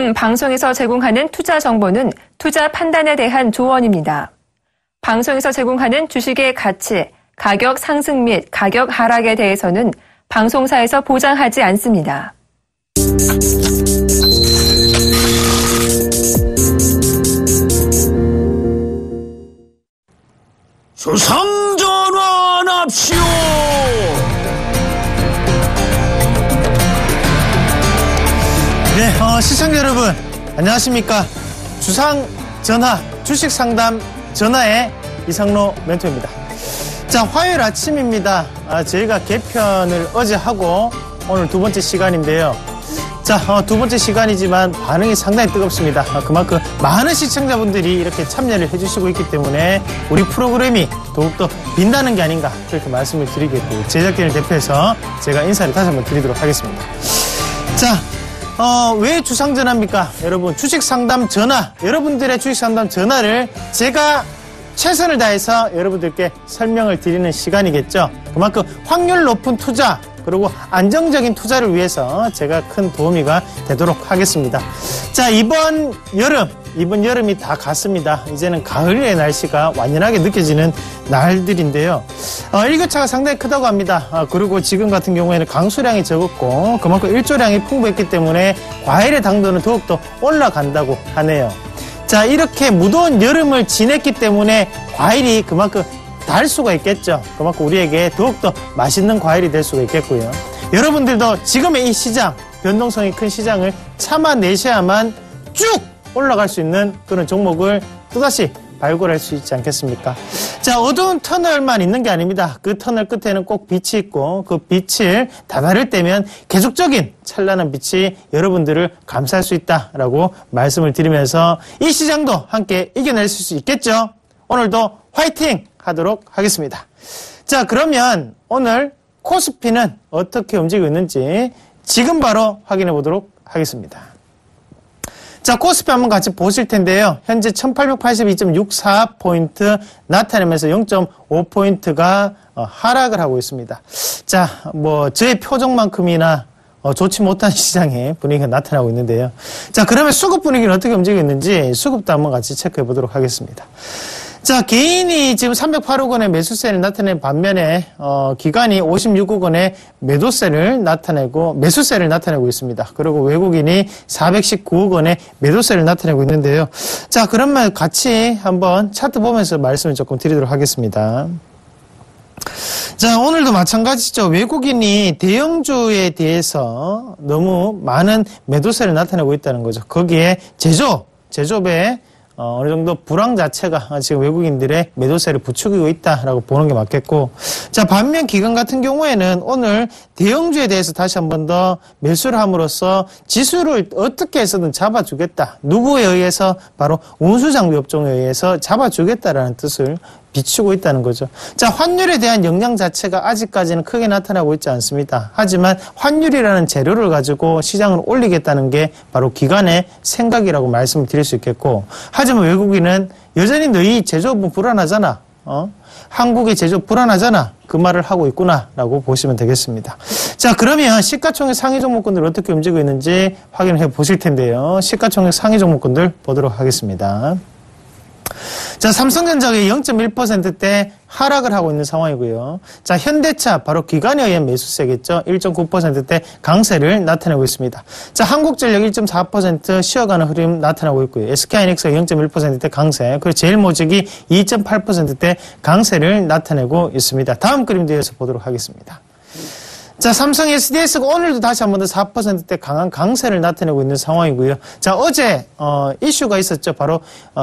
지금 방송에서 제공하는 투자 정보는 투자 판단에 대한 조언입니다. 방송에서 제공하는 주식의 가치, 가격 상승 및 가격 하락에 대해서는 방송사에서 보장하지 않습니다. 수상전환합시오. 네, 시청자 여러분 안녕하십니까. 주상전화 주식상담 전화의 이상로 멘토입니다. 자, 화요일 아침입니다. 저희가 개편을 어제 하고 오늘 두 번째 시간인데요. 자, 두 번째 시간이지만 반응이 상당히 뜨겁습니다. 그만큼 많은 시청자분들이 이렇게 참여를 해주시고 있기 때문에 우리 프로그램이 더욱더 빛나는 게 아닌가 그렇게 말씀을 드리겠고, 제작진을 대표해서 제가 인사를 다시 한번 드리도록 하겠습니다. 자, 왜 주상전화입니까? 여러분, 주식상담 전화, 여러분들의 주식상담 전화를 제가 최선을 다해서 여러분들께 설명을 드리는 시간이겠죠. 그만큼 확률 높은 투자, 그리고 안정적인 투자를 위해서 제가 큰 도우미가 되도록 하겠습니다. 자, 이번 여름이 다 갔습니다. 이제는 가을의 날씨가 완연하게 느껴지는 날들인데요. 일교차가 상당히 크다고 합니다. 그리고 지금 같은 경우에는 강수량이 적었고 그만큼 일조량이 풍부했기 때문에 과일의 당도는 더욱더 올라간다고 하네요. 자, 이렇게 무더운 여름을 지냈기 때문에 과일이 그만큼 달 수가 있겠죠. 그만큼 우리에게 더욱더 맛있는 과일이 될 수가 있겠고요. 여러분들도 지금의 이 시장, 변동성이 큰 시장을 참아내셔야만 쭉 올라갈 수 있는 그런 종목을 또다시 발굴할 수 있지 않겠습니까? 자, 어두운 터널만 있는 게 아닙니다. 그 터널 끝에는 꼭 빛이 있고 그 빛을 다다를 때면 계속적인 찬란한 빛이 여러분들을 감쌀 수 있다라고 말씀을 드리면서 이 시장도 함께 이겨낼 수 있겠죠? 오늘도 화이팅 하도록 하겠습니다. 자, 그러면 오늘 코스피는 어떻게 움직이고 있는지 지금 바로 확인해 보도록 하겠습니다. 자, 코스피 한번 같이 보실 텐데요. 현재 1882.64포인트 나타내면서 0.5포인트가 하락을 하고 있습니다. 자, 저의 표정만큼이나 좋지 못한 시장의 분위기가 나타나고 있는데요. 자, 그러면 수급 분위기는 어떻게 움직이고 있는지 수급도 한번 같이 체크해 보도록 하겠습니다. 자, 개인이 지금 308억 원의 매수세를 나타낸 반면에 기관이 56억 원의 매수세를 나타내고 있습니다. 그리고 외국인이 419억 원의 매도세를 나타내고 있는데요. 자, 그러면 같이 한번 차트 보면서 말씀을 조금 드리도록 하겠습니다. 자, 오늘도 마찬가지죠. 외국인이 대형주에 대해서 너무 많은 매도세를 나타내고 있다는 거죠. 거기에 제조업에 어느 정도 불황 자체가 지금 외국인들의 매도세를 부추기고 있다라고 보는 게 맞겠고, 자, 반면 기관 같은 경우에는 오늘 대형주에 대해서 다시 한 번 더 매수를 함으로써 지수를 어떻게 해서든 잡아주겠다. 누구에 의해서? 바로 운수장비 업종에 의해서 잡아주겠다라는 뜻을 비추고 있다는 거죠. 자, 환율에 대한 영향 자체가 아직까지는 크게 나타나고 있지 않습니다. 하지만 환율이라는 재료를 가지고 시장을 올리겠다는 게 바로 기관의 생각이라고 말씀을 드릴 수 있겠고, 하지만 외국인은 여전히 너희 제조업은 불안하잖아. 한국의 제조업 불안하잖아. 그 말을 하고 있구나라고 보시면 되겠습니다. 자, 그러면 시가총액 상위 종목군들 어떻게 움직이고 있는지 확인해 보실 텐데요. 시가총액 상위 종목군들 보도록 하겠습니다. 자, 삼성전자가 0.1%대 하락을 하고 있는 상황이고요. 자, 현대차 바로 기관에 의한 매수세겠죠. 1.9%대 강세를 나타내고 있습니다. 자, 한국전력 1.4% 쉬어가는 흐름 나타나고 있고요. SK하이닉스가 0.1%대 강세, 그리고 제일모직이 2.8%대 강세를 나타내고 있습니다. 다음 그림 뒤에서 보도록 하겠습니다. 자, 삼성 SDS가 오늘도 다시 한 번 더 4%대 강한 강세를 나타내고 있는 상황이고요. 자, 어제 이슈가 있었죠. 바로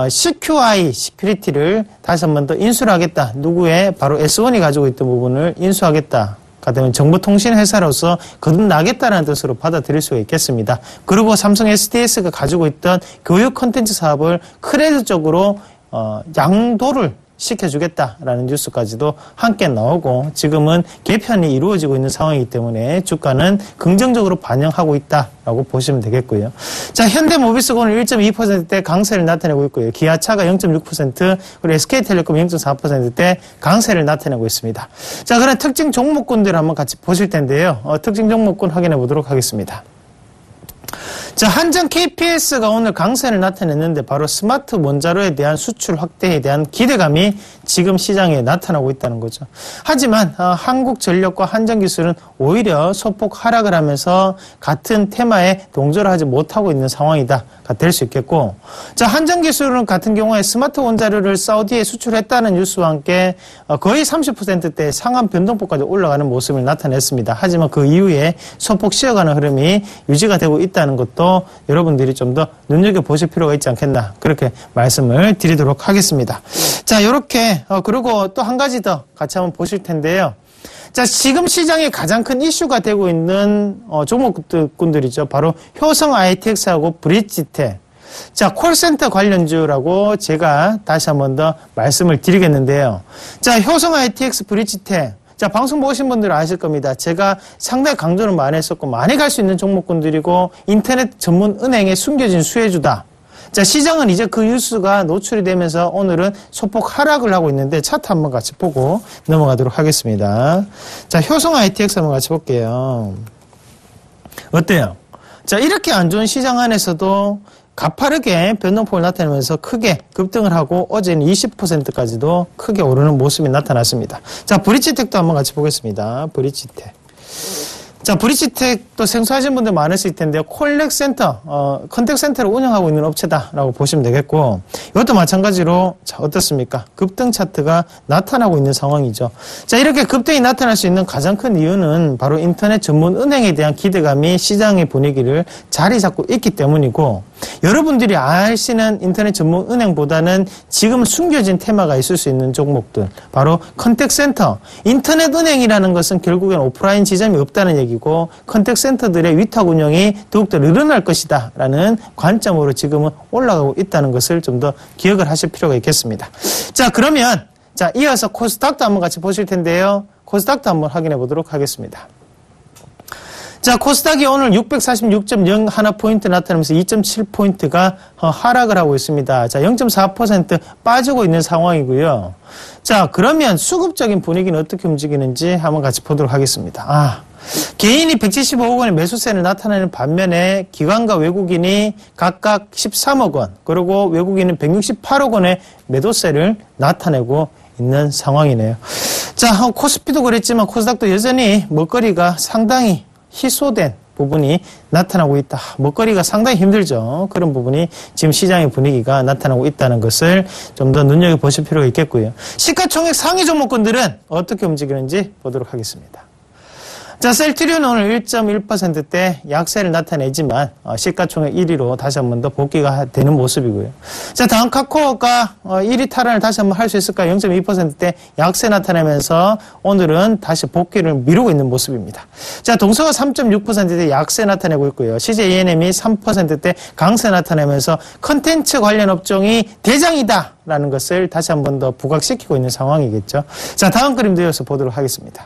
CQI 시큐리티를 다시 한 번 더 인수를 하겠다. 누구의? 바로 S1이 가지고 있던 부분을 인수하겠다. 가되면 정보통신회사로서 거듭나겠다는 뜻으로 받아들일 수가 있겠습니다. 그리고 삼성 SDS가 가지고 있던 교육 콘텐츠 사업을 크레드 쪽으로 양도를 시켜주겠다라는 뉴스까지도 함께 나오고, 지금은 개편이 이루어지고 있는 상황이기 때문에 주가는 긍정적으로 반영하고 있다라고 보시면 되겠고요. 자, 현대모비스가 오늘 1.2%대 강세를 나타내고 있고요. 기아차가 0.6%, 그리고 SK텔레콤 0.4%대 강세를 나타내고 있습니다. 자, 그런 특징 종목군들 한번 같이 보실 텐데요. 특징 종목군 확인해 보도록 하겠습니다. 자, 한전 KPS가 오늘 강세를 나타냈는데 바로 스마트 원자로에 대한 수출 확대에 대한 기대감이 지금 시장에 나타나고 있다는 거죠. 하지만 한국전력과 한전기술은 오히려 소폭 하락을 하면서 같은 테마에 동조를 하지 못하고 있는 상황이다 될 수 있겠고, 자, 한전기술은 같은 경우에 스마트 원자로를 사우디에 수출했다는 뉴스와 함께 거의 30%대 상한 변동폭까지 올라가는 모습을 나타냈습니다. 하지만 그 이후에 소폭 쉬어가는 흐름이 유지가 되고 있다는 것도 여러분들이 좀 더 눈여겨보실 필요가 있지 않겠나, 그렇게 말씀을 드리도록 하겠습니다. 자, 이렇게 그리고 또 한 가지 더 같이 한번 보실 텐데요. 자, 지금 시장에 가장 큰 이슈가 되고 있는 종목군들이죠. 바로 효성 ITX하고 브릿지텍. 자, 콜센터 관련주라고 제가 다시 한번 더 말씀을 드리겠는데요. 자, 효성 ITX, 브릿지텍. 자, 방송 보신 분들은 아실 겁니다. 제가 상당히 강조를 많이 했었고 많이 갈 수 있는 종목군들이고 인터넷 전문 은행의 숨겨진 수혜주다. 자, 시장은 이제 그 뉴스가 노출이 되면서 오늘은 소폭 하락을 하고 있는데 차트 한번 같이 보고 넘어가도록 하겠습니다. 자, 효성 ITX 한번 같이 볼게요. 어때요? 자, 이렇게 안 좋은 시장 안에서도 가파르게 변동폭을 나타내면서 크게 급등을 하고 어제는 20%까지도 크게 오르는 모습이 나타났습니다. 자, 브릿지텍도 한번 같이 보겠습니다. 브릿지텍. 자, 브릿지텍도 생소하신 분들 많으실 텐데요. 콜렉센터, 컨택센터를 운영하고 있는 업체다라고 보시면 되겠고, 이것도 마찬가지로, 자, 어떻습니까? 급등 차트가 나타나고 있는 상황이죠. 자, 이렇게 급등이 나타날 수 있는 가장 큰 이유는 바로 인터넷 전문 은행에 대한 기대감이 시장의 분위기를 자리 잡고 있기 때문이고, 여러분들이 아시는 인터넷 전문 은행보다는 지금 숨겨진 테마가 있을 수 있는 종목들, 바로 컨택센터. 인터넷 은행이라는 것은 결국엔 오프라인 지점이 없다는 얘기고, 컨택센터들의 위탁 운영이 더욱더 늘어날 것이다 라는 관점으로 지금은 올라가고 있다는 것을 좀 더 기억을 하실 필요가 있겠습니다. 자, 그러면 자, 이어서 코스닥도 한번 같이 보실 텐데요. 코스닥도 한번 확인해 보도록 하겠습니다. 자, 코스닥이 오늘 646.01포인트 나타나면서 2.7포인트가 하락을 하고 있습니다. 자, 0.4% 빠지고 있는 상황이고요. 자, 그러면 수급적인 분위기는 어떻게 움직이는지 한번 같이 보도록 하겠습니다. 개인이 175억 원의 매수세를 나타내는 반면에 기관과 외국인이 각각 13억 원, 그리고 외국인은 168억 원의 매도세를 나타내고 있는 상황이네요. 자, 코스피도 그랬지만 코스닥도 여전히 먹거리가 상당히 희소된 부분이 나타나고 있다. 먹거리가 상당히 힘들죠. 그런 부분이 지금 시장의 분위기가 나타나고 있다는 것을 좀 더 눈여겨보실 필요가 있겠고요. 시가총액 상위 종목군들은 어떻게 움직이는지 보도록 하겠습니다. 자, 셀트리온은 오늘 1.1%대 약세를 나타내지만 시가총액 1위로 다시 한 번 더 복귀가 되는 모습이고요. 자, 다음 카카오가 1위 탈환을 다시 한번 할 수 있을까요? 0.2%대 약세 나타내면서 오늘은 다시 복귀를 미루고 있는 모습입니다. 자, 동서가 3.6%대 약세 나타내고 있고요. CJ ENM이 3%대 강세 나타내면서 컨텐츠 관련 업종이 대장이다 라는 것을 다시 한 번 더 부각시키고 있는 상황이겠죠. 자, 다음 그림도 이어서 보도록 하겠습니다.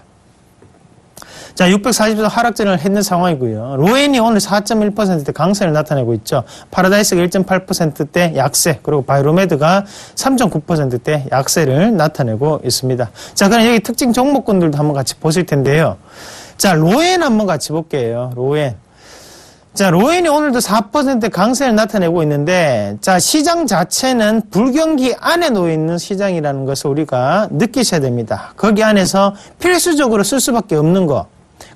자, 640도 하락전을 했는 상황이고요. 로엔이 오늘 4.1%대 강세를 나타내고 있죠. 파라다이스가 1.8%대 약세, 그리고 바이로메드가 3.9%대 약세를 나타내고 있습니다. 자, 그럼 여기 특징 종목군들도 한번 같이 보실 텐데요. 자, 로엔 한번 같이 볼게요. 로엔. 자, 로엔이 오늘도 4% 강세를 나타내고 있는데, 자, 시장 자체는 불경기 안에 놓여 있는 시장이라는 것을 우리가 느끼셔야 됩니다. 거기 안에서 필수적으로 쓸 수밖에 없는 거,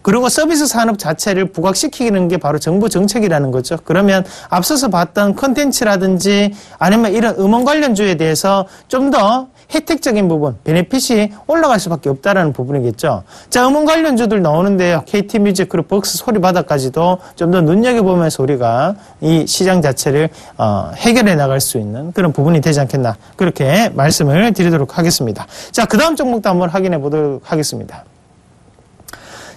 그리고 서비스 산업 자체를 부각시키는 게 바로 정부 정책이라는 거죠. 그러면 앞서서 봤던 컨텐츠라든지 아니면 이런 음원 관련주에 대해서 좀 더 혜택적인 부분, 베네핏이 올라갈 수밖에 없다라는 부분이겠죠. 자, 음원 관련주들 나오는데요. KT뮤직, 그리고 벅스, 소리바다까지도 좀 더 눈여겨보면서 우리가 이 시장 자체를 해결해 나갈 수 있는 그런 부분이 되지 않겠나, 그렇게 말씀을 드리도록 하겠습니다. 자, 그 다음 종목도 한번 확인해 보도록 하겠습니다.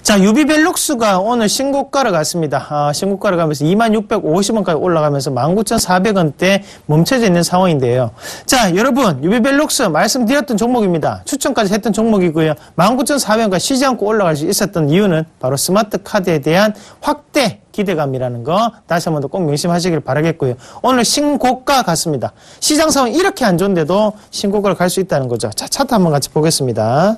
자, 유비벨룩스가 오늘 신고가를 갔습니다. 신고가를 가면서 2650원까지 올라가면서 19,400원대 멈춰져 있는 상황인데요. 자, 여러분, 유비벨룩스 말씀드렸던 종목입니다. 추천까지 했던 종목이고요. 19,400원까지 쉬지 않고 올라갈 수 있었던 이유는 바로 스마트 카드에 대한 확대 기대감이라는 거 다시 한 번 더 꼭 명심하시길 바라겠고요. 오늘 신고가 갔습니다. 시장 상황이 이렇게 안 좋은데도 신고가를 갈 수 있다는 거죠. 자, 차트 한번 같이 보겠습니다.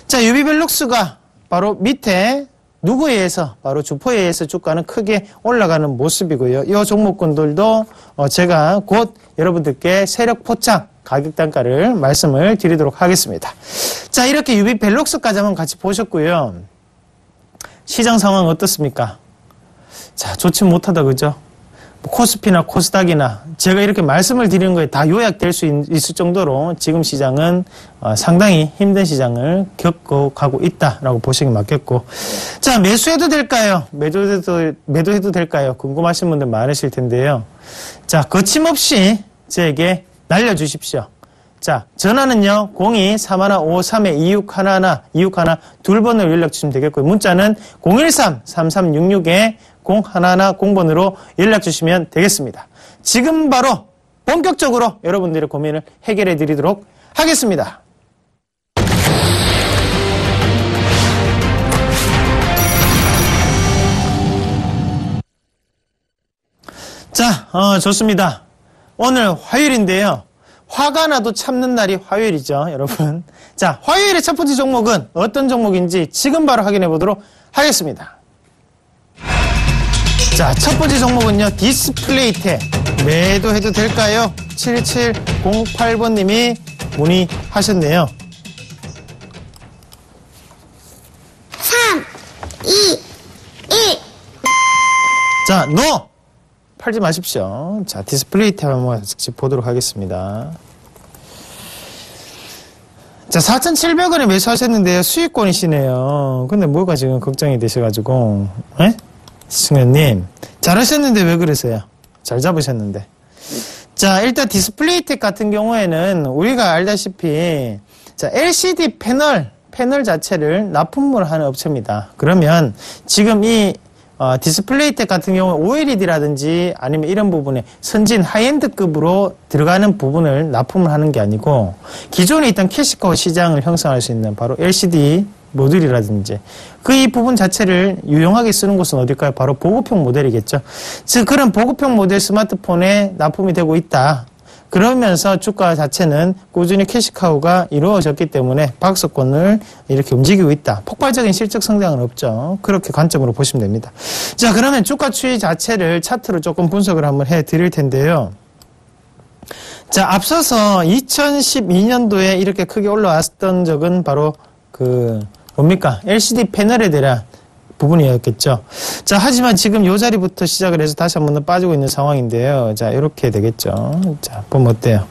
자, 유비벨룩스가 바로 밑에 누구에 의해서? 바로 주포에 의해서 주가는 크게 올라가는 모습이고요. 이 종목군들도 제가 곧 여러분들께 세력 포착 가격 단가를 말씀을 드리도록 하겠습니다. 자, 이렇게 유비 벨록스까지 한번 같이 보셨고요. 시장 상황 어떻습니까? 자, 좋지 못하다, 그죠? 코스피나 코스닥이나 제가 이렇게 말씀을 드리는 거에 다 요약될 수 있을 정도로 지금 시장은 상당히 힘든 시장을 겪어가고 있다라고 보시기 맞겠고. 자, 매수해도 될까요? 매도해도 될까요? 궁금하신 분들 많으실 텐데요. 자, 거침없이 저에게 날려주십시오. 자, 전화는요, 02-3153-2611, 2번으로 연락 주시면 되겠고요. 문자는 013-3366-0110번으로 연락 주시면 되겠습니다. 지금 바로 본격적으로 여러분들의 고민을 해결해 드리도록 하겠습니다. 자, 좋습니다. 오늘 화요일인데요. 화가 나도 참는 날이 화요일이죠, 여러분. 자, 화요일의 첫 번째 종목은 어떤 종목인지 지금 바로 확인해 보도록 하겠습니다. 자, 첫 번째 종목은요, 디스플레이텍. 매도해도 될까요? 7708번님이 문의하셨네요. 3, 2, 1. 자, NO! 팔지 마십시오. 자, 디스플레이텍 한번 직접 보도록 하겠습니다. 자, 4,700원에 매수하셨는데요. 수익권이시네요. 근데 뭐가 지금 걱정이 되셔가지고, 에? 승현님, 잘하셨는데 왜 그러세요? 잘 잡으셨는데. 자, 일단 디스플레이텍 같은 경우에는 우리가 알다시피, 자, LCD 패널 자체를 납품을 하는 업체입니다. 그러면 지금 이 디스플레이텍 같은 경우는 OLED라든지 아니면 이런 부분에 선진 하이엔드급으로 들어가는 부분을 납품을 하는 게 아니고 기존에 있던 캐시카우 시장을 형성할 수 있는 바로 LCD 모듈이라든지 그 이 부분 자체를 유용하게 쓰는 곳은 어딜까요? 바로 보급형 모델이겠죠. 즉 그런 보급형 모델 스마트폰에 납품이 되고 있다. 그러면서 주가 자체는 꾸준히 캐시카우가 이루어졌기 때문에 박스권을 이렇게 움직이고 있다. 폭발적인 실적 성장은 없죠. 그렇게 관점으로 보시면 됩니다. 자, 그러면 주가 추이 자체를 차트로 조금 분석을 한번 해 드릴 텐데요. 자, 앞서서 2012년도에 이렇게 크게 올라왔던 적은 바로 뭡니까? LCD 패널에 대한 부분이었겠죠. 자, 하지만 지금 이 자리부터 시작을 해서 다시 한 번 더 빠지고 있는 상황인데요. 자, 이렇게 되겠죠. 자, 보면 어때요?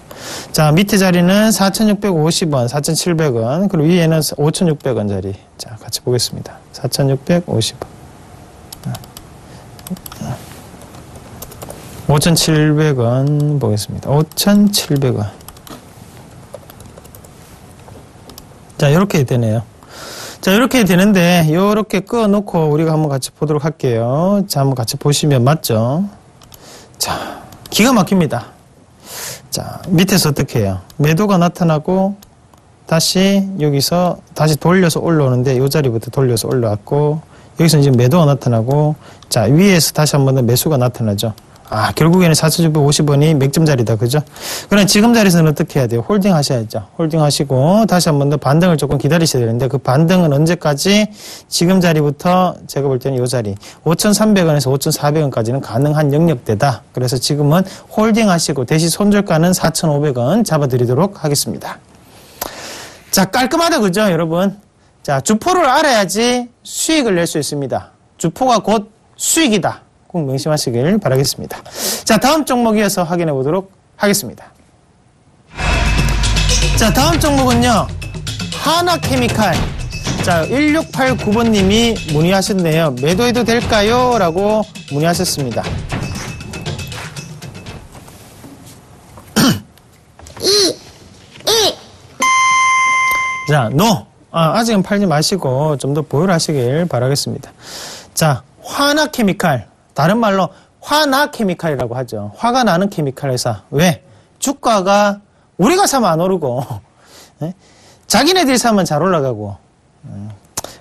자, 밑에 자리는 4,650원, 4,700원, 그리고 위에는 5,600원 자리. 자, 같이 보겠습니다. 4,650원. 5,700원 보겠습니다. 5,700원. 자, 이렇게 되네요. 자, 이렇게 되는데, 요렇게 꺼놓고 우리가 한번 같이 보도록 할게요. 자, 한번 같이 보시면 맞죠? 자, 기가 막힙니다. 자, 밑에서 어떻게 해요? 매도가 나타나고, 다시 여기서 다시 돌려서 올라오는데, 요 자리부터 돌려서 올라왔고, 여기서 지금 매도가 나타나고, 자, 위에서 다시 한 번 더 매수가 나타나죠. 아, 결국에는 4,650원이 맥점자리다, 그죠? 그럼 지금 자리에서는 어떻게 해야 돼요? 홀딩 하셔야죠. 홀딩 하시고, 다시 한 번 더 반등을 조금 기다리셔야 되는데, 그 반등은 언제까지? 지금 자리부터 제가 볼 때는 이 자리, 5,300원에서 5,400원까지는 가능한 영역대다. 그래서 지금은 홀딩 하시고, 대신 손절가는 4,500원 잡아드리도록 하겠습니다. 자, 깔끔하다, 그죠, 여러분? 자, 주포를 알아야지 수익을 낼 수 있습니다. 주포가 곧 수익이다. 꼭 명심하시길 바라겠습니다. 자, 다음 종목 이어서 확인해 보도록 하겠습니다. 자, 다음 종목은요, 하나케미칼. 자, 1689번님이 문의하셨네요. 매도해도 될까요? 라고 문의하셨습니다. 2, 1. 자, NO. 아직은 팔지 마시고 좀 더 보유를 하시길 바라겠습니다. 자, 하나케미칼. 다른 말로 화나케미칼이라고 하죠. 화가 나는 케미칼 회사. 왜? 주가가 우리가 사면 안 오르고 자기네들이 사면 잘 올라가고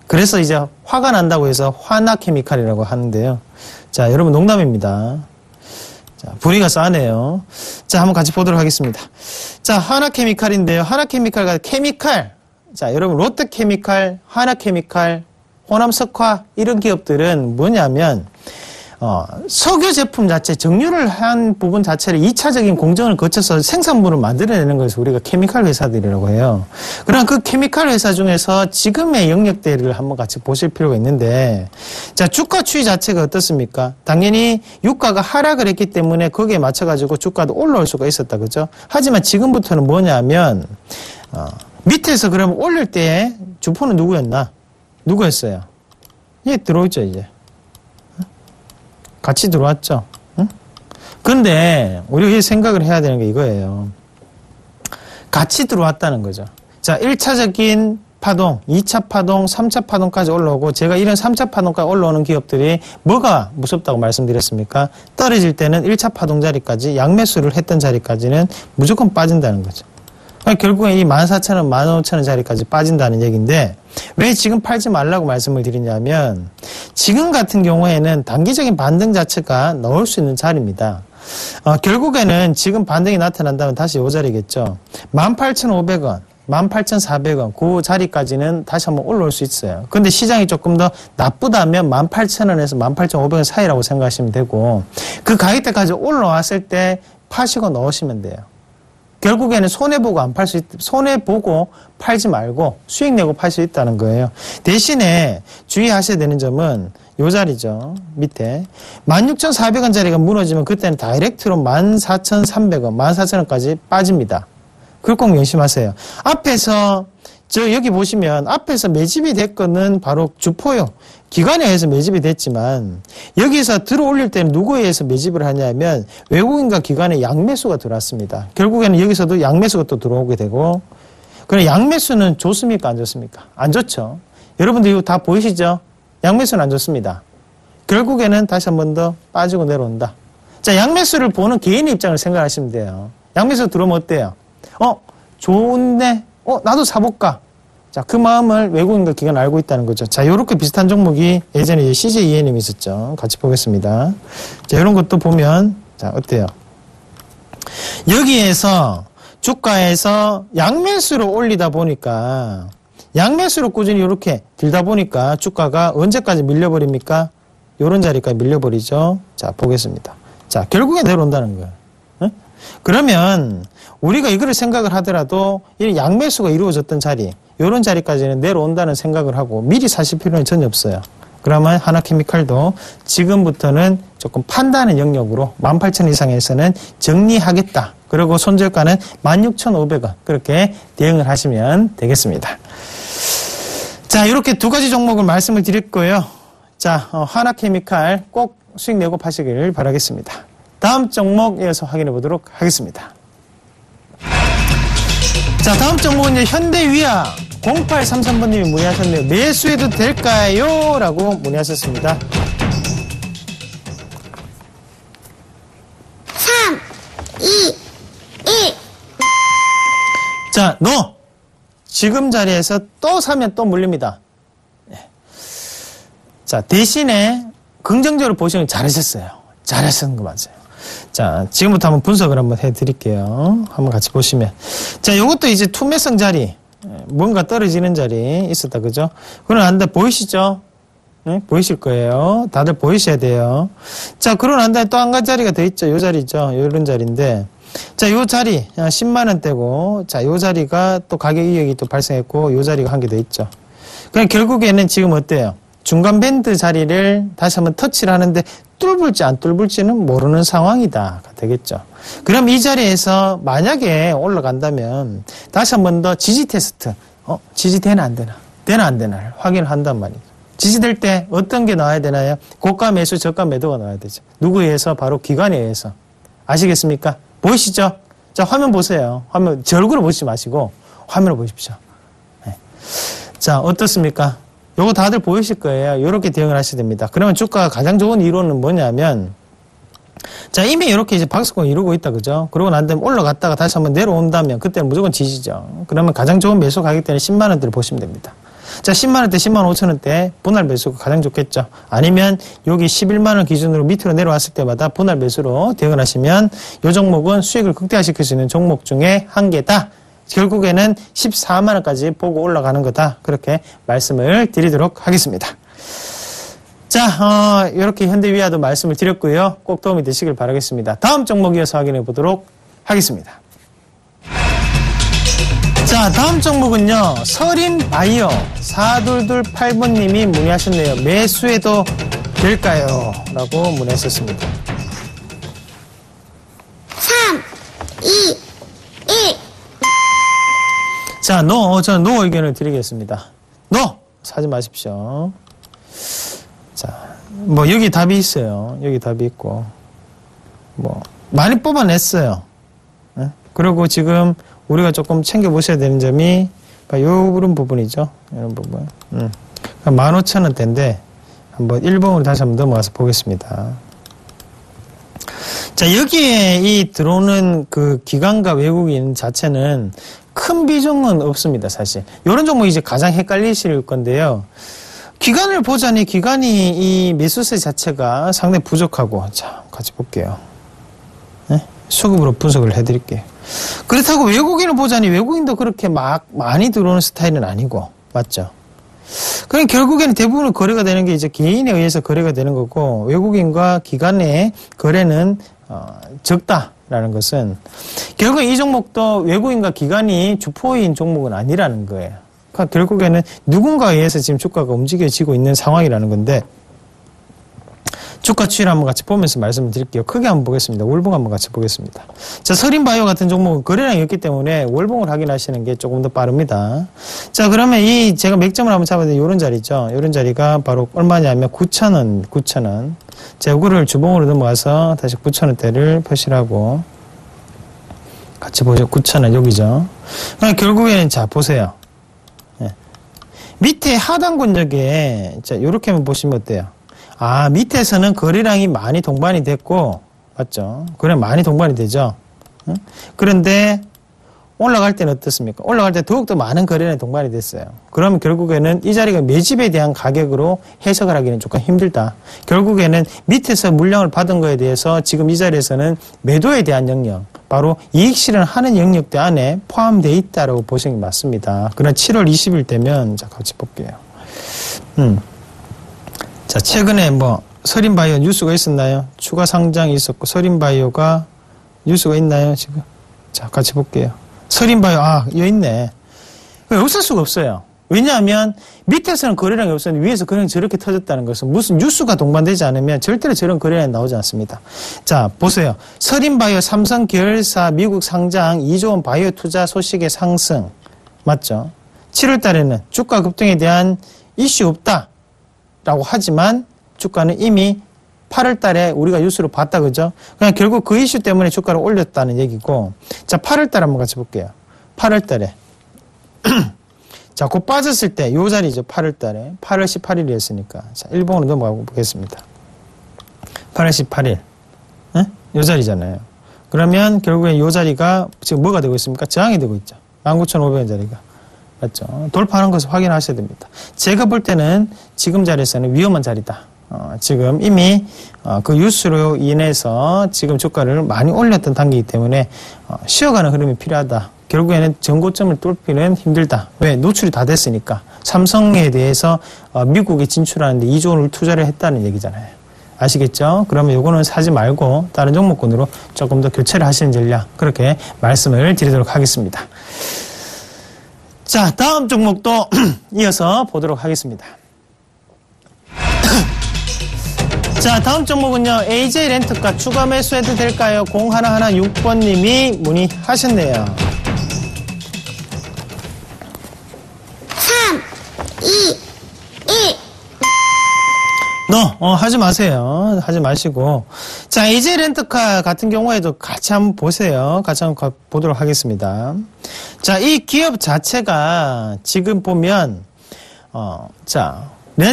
그래서 이제 화가 난다고 해서 화나케미칼이라고 하는데요. 자, 여러분 농담입니다. 자, 분위기가 싸네요. 자, 한번 같이 보도록 하겠습니다. 자, 하나케미칼인데요. 하나케미칼과 케미칼. 자, 여러분 롯데케미칼, 하나케미칼, 호남 석화 이런 기업들은 뭐냐면 석유 제품 자체 정유를 한 부분 자체를 2차적인 공정을 거쳐서 생산물을 만들어내는 것을 우리가 케미칼 회사들이라고 해요. 그럼 그 케미칼 회사 중에서 지금의 영역대를 한번 같이 보실 필요가 있는데, 자, 주가 추이 자체가 어떻습니까? 당연히 유가가 하락을 했기 때문에 거기에 맞춰가지고 주가도 올라올 수가 있었다, 그죠? 하지만 지금부터는 뭐냐면 밑에서 그러면 올릴 때 주포는 누구였나? 누구였어요? 얘 들어오죠, 이제. 같이 들어왔죠. 응? 근데 우리가 생각을 해야 되는 게 이거예요. 같이 들어왔다는 거죠. 자, 1차적인 파동, 2차 파동, 3차 파동까지 올라오고, 제가 이런 3차 파동까지 올라오는 기업들이 뭐가 무섭다고 말씀드렸습니까? 떨어질 때는 1차 파동 자리까지, 양매수를 했던 자리까지는 무조건 빠진다는 거죠. 결국엔 이 14,000원, 15,000원 자리까지 빠진다는 얘기인데, 왜 지금 팔지 말라고 말씀을 드리냐면, 지금 같은 경우에는 단기적인 반등 자체가 나올 수 있는 자리입니다. 결국에는 지금 반등이 나타난다면 다시 이 자리겠죠. 18,500원, 18,400원, 그 자리까지는 다시 한번 올라올 수 있어요. 근데 시장이 조금 더 나쁘다면 18,000원에서 18,500원 사이라고 생각하시면 되고, 그 가격대까지 올라왔을 때 파시고 넣으시면 돼요. 결국에는 손해보고 안 팔 수 손해보고 팔지 말고 수익 내고 팔 수 있다는 거예요. 대신에 주의하셔야 되는 점은 요 자리죠. 밑에 16,400원짜리가 무너지면 그때는 다이렉트로 14,300원, 14,000원까지 빠집니다. 그걸 꼭 명심하세요. 앞에서 여기 보시면 앞에서 매집이 됐거는 바로 주포요. 기관에 의해서 매집이 됐지만 여기서 들어올릴 때는 누구에 의해서 매집을 하냐면 외국인과 기관의 양매수가 들어왔습니다. 결국에는 여기서도 양매수가 또 들어오게 되고, 그럼 양매수는 좋습니까? 안 좋습니까? 안 좋죠. 여러분들 이거 다 보이시죠? 양매수는 안 좋습니다. 결국에는 다시 한 번 더 빠지고 내려온다. 자, 양매수를 보는 개인의 입장을 생각하시면 돼요. 양매수 들어오면 어때요? 좋은데 나도 사볼까? 자, 그 마음을 외국인과 기관 알고 있다는 거죠. 자, 요렇게 비슷한 종목이 예전에 CJENM이 있었죠. 같이 보겠습니다. 자, 이런 것도 보면, 자, 어때요? 여기에서 주가에서 양매수로 올리다 보니까, 양매수로 꾸준히 이렇게 들다 보니까 주가가 언제까지 밀려버립니까? 요런 자리까지 밀려버리죠. 자, 보겠습니다. 자, 결국에 내려온다는 거예요. 응? 그러면 우리가 이거를 생각을 하더라도 이 양매수가 이루어졌던 자리, 이런 자리까지는 내려온다는 생각을 하고 미리 사실 필요는 전혀 없어요. 그러면 하나케미칼도 지금부터는 조금 판단의 영역으로 18,000원 이상에서는 정리하겠다. 그리고 손절가는 16,500원. 그렇게 대응을 하시면 되겠습니다. 자, 이렇게 두 가지 종목을 말씀을 드렸고요. 자, 하나케미칼 꼭 수익 내고 파시기를 바라겠습니다. 다음 종목 이어서 확인해 보도록 하겠습니다. 자, 다음 종목은 이제 현대위아 0833번님이 문의하셨네요. 매수해도 될까요? 라고 문의하셨습니다. 3, 2, 1. 자, 너! 지금 자리에서 또 사면 또 물립니다. 자, 대신에 긍정적으로 보시면 잘하셨어요. 잘하시는 거 맞아요. 자, 지금부터 한번 분석을 한번 해드릴게요. 한번 같이 보시면. 자, 요것도 이제 투매성 자리, 뭔가 떨어지는 자리 있었다, 그죠? 그러고 난 다음에 보이시죠? 네? 보이실 거예요. 다들 보이셔야 돼요. 자, 그러고 난 다음에 또 한 가지 자리가 더 있죠. 요 자리죠. 요런 자리인데. 자, 요 자리, 10만원대고, 자, 요 자리가 또 가격 이익이 또 발생했고, 요 자리가 한 개 더 있죠. 그냥 결국에는 지금 어때요? 중간 밴드 자리를 다시 한번 터치를 하는데 뚫을지 안 뚫을지는 모르는 상황이다 되겠죠. 그럼 이 자리에서 만약에 올라간다면 다시 한번 더 지지 테스트, 지지되나 안 되나, 되나 안 되나를 확인을 한단 말이죠. 지지될 때 어떤 게 나와야 되나요? 고가 매수, 저가 매도가 나와야 되죠. 누구에 의해서? 바로 기관에 의해서. 아시겠습니까? 보이시죠? 자, 화면 보세요. 화면, 제 얼굴을 보시지 마시고 화면을 보십시오. 네. 자, 어떻습니까? 요거 다들 보이실 거예요. 요렇게 대응을 하셔야 됩니다. 그러면 주가가 가장 좋은 이론은 뭐냐면, 자, 이미 이렇게 이제 박스권 이루고 있다, 그죠? 그러고 난 다음에 올라갔다가 다시 한번 내려온다면 그때는 무조건 지지죠. 그러면 가장 좋은 매수 가격대는 10만원대를 보시면 됩니다. 자, 10만원대, 10만 5천원대 분할 매수가 가장 좋겠죠. 아니면 여기 11만원 기준으로 밑으로 내려왔을 때마다 분할 매수로 대응을 하시면 요 종목은 수익을 극대화시킬 수 있는 종목 중에 한 개다. 결국에는 14만원까지 보고 올라가는 거다. 그렇게 말씀을 드리도록 하겠습니다. 자, 이렇게 현대위아도 말씀을 드렸고요. 꼭 도움이 되시길 바라겠습니다. 다음 종목 이어서 확인해 보도록 하겠습니다. 자, 다음 종목은요. 서린바이오 4228번님이 문의하셨네요. 매수해도 될까요? 라고 문의하셨습니다. 3, 2, 1. 자, 저는 노 의견을 드리겠습니다. 사지 마십시오. 자, 뭐 여기 답이 있어요. 여기 답이 있고 뭐 많이 뽑아냈어요. 네? 그리고 지금 우리가 조금 챙겨보셔야 되는 점이 이런 부분이죠. 이런 부분. 15,000원대인데 한번 1번으로 다시 한번 넘어가서 보겠습니다. 자, 여기에 이 들어오는 그 기관과 외국인 자체는 큰 비중은 없습니다, 사실. 이런 종목이 이제 가장 헷갈리실 건데요. 기간을 보자니 기간이 이 매수세 자체가 상당히 부족하고, 자, 같이 볼게요. 네? 수급으로 분석을 해드릴게요. 그렇다고 외국인을 보자니 외국인도 그렇게 막 많이 들어오는 스타일은 아니고, 맞죠? 그럼 결국에는 대부분 거래가 되는 게 이제 개인에 의해서 거래가 되는 거고, 외국인과 기관의 거래는 적다라는 것은 결국 이 종목도 외국인과 기관이 주포인 종목은 아니라는 거예요. 그러니까 결국에는 누군가에 의해서 지금 주가가 움직여지고 있는 상황이라는 건데, 주가 추이를 한번 같이 보면서 말씀을 드릴게요. 크게 한번 보겠습니다. 월봉 한번 같이 보겠습니다. 자, 서린바이오 같은 종목은 거래량이 없기 때문에 월봉을 확인하시는 게 조금 더 빠릅니다. 자, 그러면 제가 맥점을 한번 잡아야 돼. 요런 자리죠. 요런 자리가 바로 얼마냐면 9,000원, 9,000원. 자, 요거를 주봉으로 넘어가서 다시 9,000원대를 표시하고 같이 보죠. 9,000원 여기죠. 그러니까 결국에는 자, 보세요. 네. 밑에 하단 권역에 자, 요렇게만 보시면 어때요? 밑에서는 거래량이 많이 동반이 됐고, 맞죠? 거래 많이 동반이 되죠? 응? 그런데 올라갈 때는 어떻습니까? 올라갈 때 더욱더 많은 거래량이 동반이 됐어요. 그러면 결국에는 이 자리가 매집에 대한 가격으로 해석을 하기는 조금 힘들다. 결국에는 밑에서 물량을 받은 거에 대해서 지금 이 자리에서는 매도에 대한 영역, 바로 이익 실현하는 영역대 안에 포함되어 있다라고 보시는 게 맞습니다. 그러나 7월 20일 되면, 자, 같이 볼게요. 자, 최근에 서린바이오 뉴스가 있었나요? 추가 상장이 있었고, 서린바이오가 뉴스가 있나요, 지금? 자, 같이 볼게요. 서린바이오, 여기 있네. 없을 수가 없어요. 왜냐하면, 밑에서는 거래량이 없었는데, 위에서 거래량이 저렇게 터졌다는 것은 무슨 뉴스가 동반되지 않으면 절대로 저런 거래량이 나오지 않습니다. 자, 보세요. 서린바이오 삼성 계열사 미국 상장 2조 원 바이오 투자 소식의 상승. 맞죠? 7월 달에는 주가 급등에 대한 이슈 없다. 라고 하지만 주가는 이미 8월 달에 우리가 뉴스로 봤다, 그죠? 그냥 결국 그 이슈 때문에 주가를 올렸다는 얘기고, 자, 8월 달 한번 같이 볼게요. 8월 달에. 자, 곧 빠졌을 때, 요 자리죠, 8월 달에. 8월 18일이었으니까. 자, 일본으로 넘어가 보겠습니다. 8월 18일. 네? 요 자리잖아요. 그러면 결국엔 요 자리가 지금 뭐가 되고 있습니까? 저항이 되고 있죠. 19,500원 자리가. 맞죠? 돌파하는 것을 확인하셔야 됩니다. 제가 볼 때는 지금 자리에서는 위험한 자리다. 지금 이미 그 뉴스로 인해서 지금 주가를 많이 올렸던 단계이기 때문에 쉬어가는 흐름이 필요하다. 결국에는 전고점을 뚫기는 힘들다. 왜? 노출이 다 됐으니까. 삼성에 대해서 미국에 진출하는데 2조 원을 투자를 했다는 얘기잖아요. 아시겠죠? 그러면 요거는 사지 말고 다른 종목군으로 조금 더 교체를 하시는 전략, 그렇게 말씀을 드리도록 하겠습니다. 자, 다음 종목도 이어서 보도록 하겠습니다. 자, 다음 종목은요, AJ 렌트카 추가 매수해도 될까요? 0116번님이 문의하셨네요. 3, 2, 1. 하지 마세요. 하지 마시고. 자, AJ 렌트카 같은 경우에도 같이 한번 보세요. 같이 한번 보도록 하겠습니다. 자, 이 기업 자체가 지금 보면,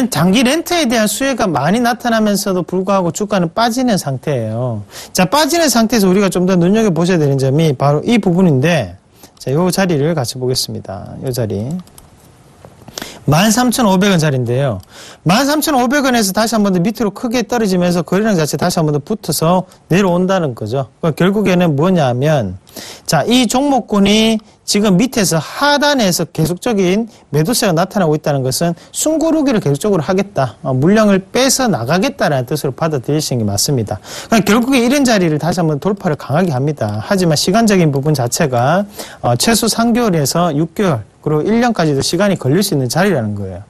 장기 렌트에 대한 수요가 많이 나타나면서도 불구하고 주가는 빠지는 상태예요. 자, 빠지는 상태에서 우리가 좀 더 눈여겨보셔야 되는 점이 바로 이 부분인데, 자, 요 자리를 같이 보겠습니다. 요 자리. 13,500원짜리인데요. 13,500원에서 다시 한 번 더 밑으로 크게 떨어지면서 거래량 자체 다시 한 번 더 붙어서 내려온다는 거죠. 그러니까 결국에는 뭐냐 하면, 자, 이 종목군이 지금 밑에서 하단에서 계속적인 매도세가 나타나고 있다는 것은 숨고르기를 계속적으로 하겠다. 물량을 빼서 나가겠다라는 뜻으로 받아들이시는 게 맞습니다. 그러니까 결국에 이런 자리를 다시 한번 돌파를 강하게 합니다. 하지만 시간적인 부분 자체가 최소 3개월에서 6개월 그리고 1년까지도 시간이 걸릴 수 있는 자리라는 거예요.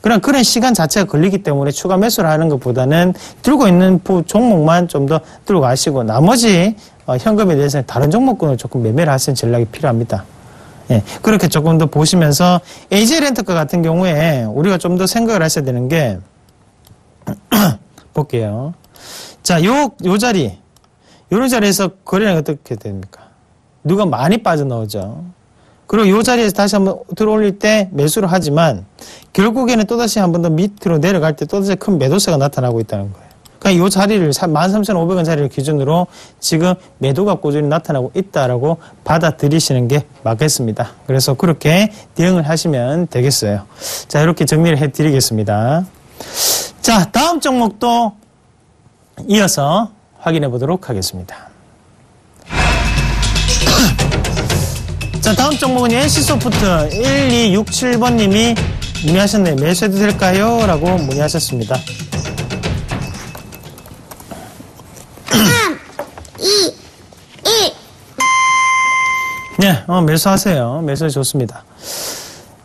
그런 시간 자체가 걸리기 때문에 추가 매수를 하는 것보다는 들고 있는 종목만 좀 더 들고 가시고 나머지 현금에 대해서는 다른 종목군을 조금 매매를 하시는 전략이 필요합니다. 예, 그렇게 조금 더 보시면서 AJ렌터카 같은 경우에 우리가 좀 더 생각을 하셔야 되는 게 볼게요. 자, 요 자리, 요런 자리에서 거래량이 어떻게 됩니까? 누가 많이 빠져나오죠. 그리고 요 자리에서 다시 한번 들어올릴 때 매수를 하지만 결국에는 또다시 한 번 더 밑으로 내려갈 때 또다시 큰 매도세가 나타나고 있다는 거예요. 그러니까 요 자리를 13,500원 자리를 기준으로 지금 매도가 꾸준히 나타나고 있다라고 받아들이시는 게 맞겠습니다. 그래서 그렇게 대응을 하시면 되겠어요. 자, 이렇게 정리를 해드리겠습니다. 자, 다음 종목도 이어서 확인해 보도록 하겠습니다. 자, 다음 종목은 NC소프트 1267번님이 문의하셨네요. 매수해도 될까요? 라고 문의하셨습니다. 3, 2, 1. 네, 매수하세요. 매수해 좋습니다.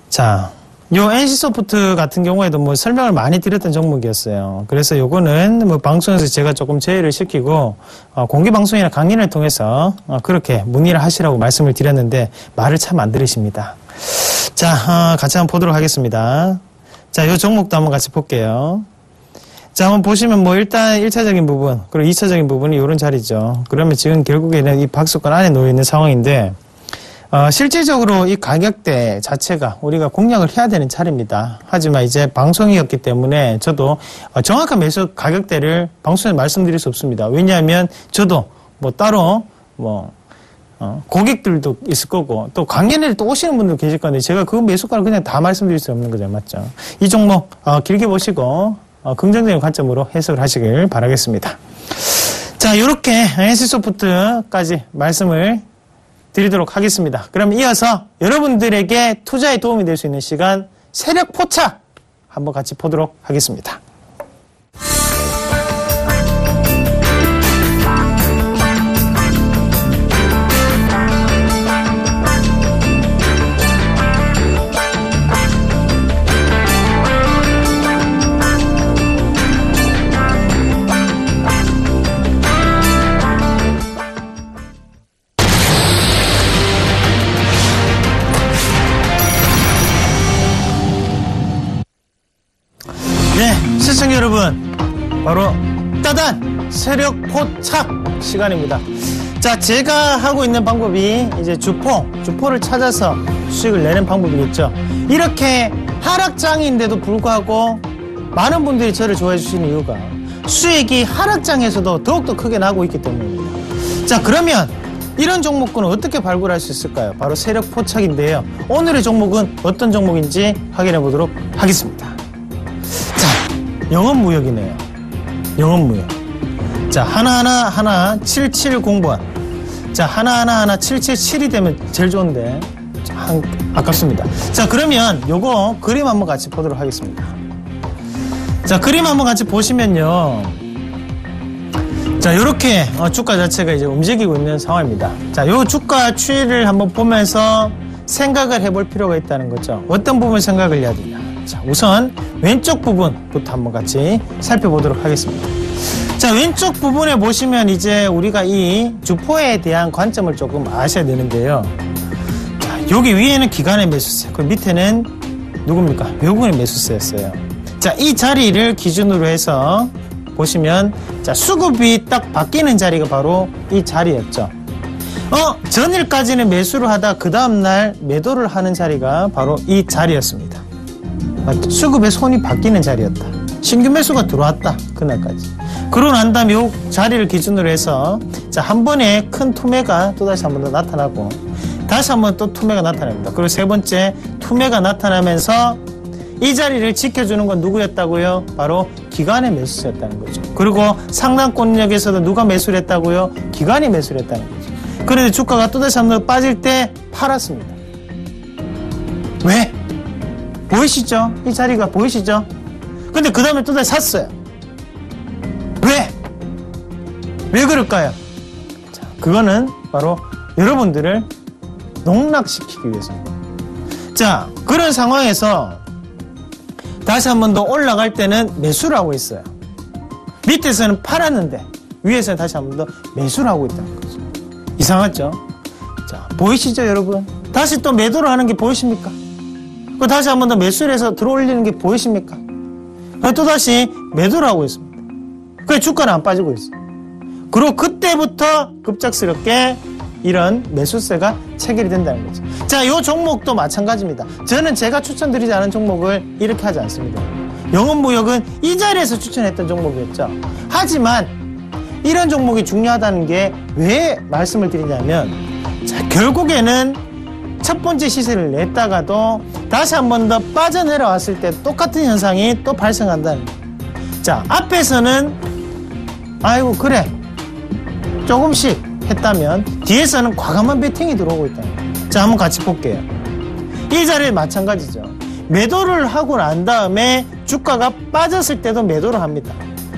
자, 요 NC소프트 같은 경우에도 뭐 설명을 많이 드렸던 종목이었어요. 그래서 요거는 뭐 방송에서 제가 조금 제의를 시키고 공개 방송이나 강연을 통해서 그렇게 문의를 하시라고 말씀을 드렸는데 말을 참 안 들으십니다. 자, 같이 한번 보도록 하겠습니다. 자, 요 종목도 한번 같이 볼게요. 자, 한번 보시면 뭐 일단 1차적인 부분 그리고 2차적인 부분이 요런 자리죠. 그러면 지금 결국에는 이 박스권 안에 놓여 있는 상황인데 실질적으로 이 가격대 자체가 우리가 공략을 해야 되는 차례입니다. 하지만 이제 방송이었기 때문에 저도 정확한 매수 가격대를 방송에 말씀드릴 수 없습니다. 왜냐하면 저도 뭐 따로 고객들도 있을 거고 또 강연에 또 오시는 분들 계실 건데 제가 그 매수가를 그냥 다 말씀드릴 수 없는 거죠. 맞죠? 이 종목 길게 보시고 긍정적인 관점으로 해석을 하시길 바라겠습니다. 자, 이렇게 NC소프트까지 말씀을 드리도록 하겠습니다. 그럼 이어서 여러분들에게 투자에 도움이 될 수 있는 시간 세력 포착 한번 같이 보도록 하겠습니다. 시청자 여러분, 바로 따단 세력 포착 시간입니다. 자, 제가 하고 있는 방법이 이제 주포를 찾아서 수익을 내는 방법이겠죠. 이렇게 하락장인데도 불구하고 많은 분들이 저를 좋아해 주시는 이유가 수익이 하락장에서도 더욱더 크게 나고 있기 때문입니다. 자, 그러면 이런 종목군은 어떻게 발굴할 수 있을까요? 바로 세력 포착인데요. 오늘의 종목은 어떤 종목인지 확인해 보도록 하겠습니다. 영업무역이네요. 영업무역. 자, 하나 770번. 자, 하나 777이 되면 제일 좋은데 아깝습니다. 자, 그러면 요거 그림 한번 같이 보도록 하겠습니다. 자, 그림 한번 같이 보시면요. 자, 요렇게 주가 자체가 이제 움직이고 있는 상황입니다. 자, 요 주가 추이를 한번 보면서 생각을 해볼 필요가 있다는 거죠. 어떤 부분 생각을 해야 되냐. 자, 우선 왼쪽 부분부터 한번 같이 살펴보도록 하겠습니다. 자, 왼쪽 부분에 보시면 이제 우리가 이 주포에 대한 관점을 조금 아셔야 되는데요. 자, 여기 위에는 기관의 매수세, 그 밑에는 누굽니까? 외국인의 매수세였어요. 자, 이 자리를 기준으로 해서 보시면 자, 수급이 딱 바뀌는 자리가 바로 이 자리였죠. 전일까지는 매수를 하다 그 다음날 매도를 하는 자리가 바로 이 자리였습니다. 수급의 손이 바뀌는 자리였다. 신규 매수가 들어왔다. 그날까지. 그러고 난 다음에 이 자리를 기준으로 해서 자, 한 번에 큰 투매가 또다시 한 번 더 나타나고 다시 한 번 또 투매가 나타납니다. 그리고 세 번째 투매가 나타나면서 이 자리를 지켜주는 건 누구였다고요? 바로 기관의 매수세였다는 거죠. 그리고 상단권역에서도 누가 매수를 했다고요? 기관이 매수를 했다는 거죠. 그런데 주가가 또다시 한번 빠질 때 팔았습니다. 왜? 보이시죠? 이 자리가 보이시죠? 근데 그 다음에 또다시 샀어요. 왜? 왜 그럴까요? 자, 그거는 바로 여러분들을 농락시키기 위해서입니다. 자, 그런 상황에서 다시 한 번 더 올라갈 때는 매수를 하고 있어요. 밑에서는 팔았는데 위에서는 다시 한 번 더 매수를 하고 있다는 거죠. 이상하죠? 자, 보이시죠, 여러분? 다시 또 매도를 하는 게 보이십니까? 다시 한 번 더 매수를 해서 들어올리는 게 보이십니까? 또다시 매도를 하고 있습니다. 그래서 주가는 안 빠지고 있어요. 그리고 그때부터 급작스럽게 이런 매수세가 체결이 된다는 거죠. 자, 이 종목도 마찬가지입니다. 저는 제가 추천드리지 않은 종목을 이렇게 하지 않습니다. 영업무역은 이 자리에서 추천했던 종목이었죠. 하지만 이런 종목이 중요하다는 게 왜 말씀을 드리냐면, 자, 결국에는 첫 번째 시세를 냈다가도 다시 한 번 더 빠져내려왔을 때 똑같은 현상이 또 발생한다는 거예요. 자, 앞에서는 아이고 그래 조금씩 했다면 뒤에서는 과감한 베팅이 들어오고 있다는 거예요. 자, 한번 같이 볼게요. 이 자리에 마찬가지죠. 매도를 하고 난 다음에 주가가 빠졌을 때도 매도를 합니다.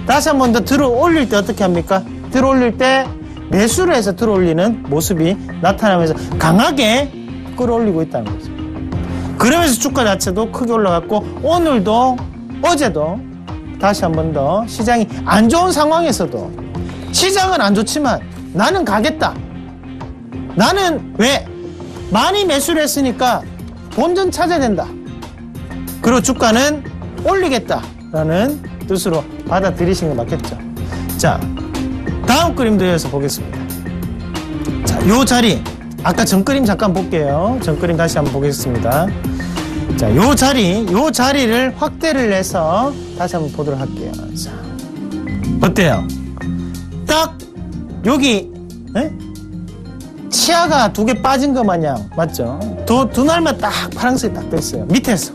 다시 한 번 더 들어 올릴 때 어떻게 합니까? 들어 올릴 때 매수를 해서 들어 올리는 모습이 나타나면서 강하게 끌어올리고 있다는 거죠. 그러면서 주가 자체도 크게 올라갔고, 오늘도 어제도 다시 한 번 더 시장이 안 좋은 상황에서도 시장은 안 좋지만 나는 가겠다. 나는 왜? 많이 매수를 했으니까 본전 찾아야 된다. 그리고 주가는 올리겠다라는 뜻으로 받아들이신 거 맞겠죠? 자, 다음 그림도 이어서 보겠습니다. 자, 요 자리, 아까 전 그림 잠깐 볼게요. 전 그림 다시 한번 보겠습니다. 자, 요 자리를 확대를 해서 다시 한번 보도록 할게요. 자, 어때요? 딱 여기 치아가 두 개 빠진 것 마냥, 맞죠? 두 날만 딱 파란색이 딱 됐어요. 밑에서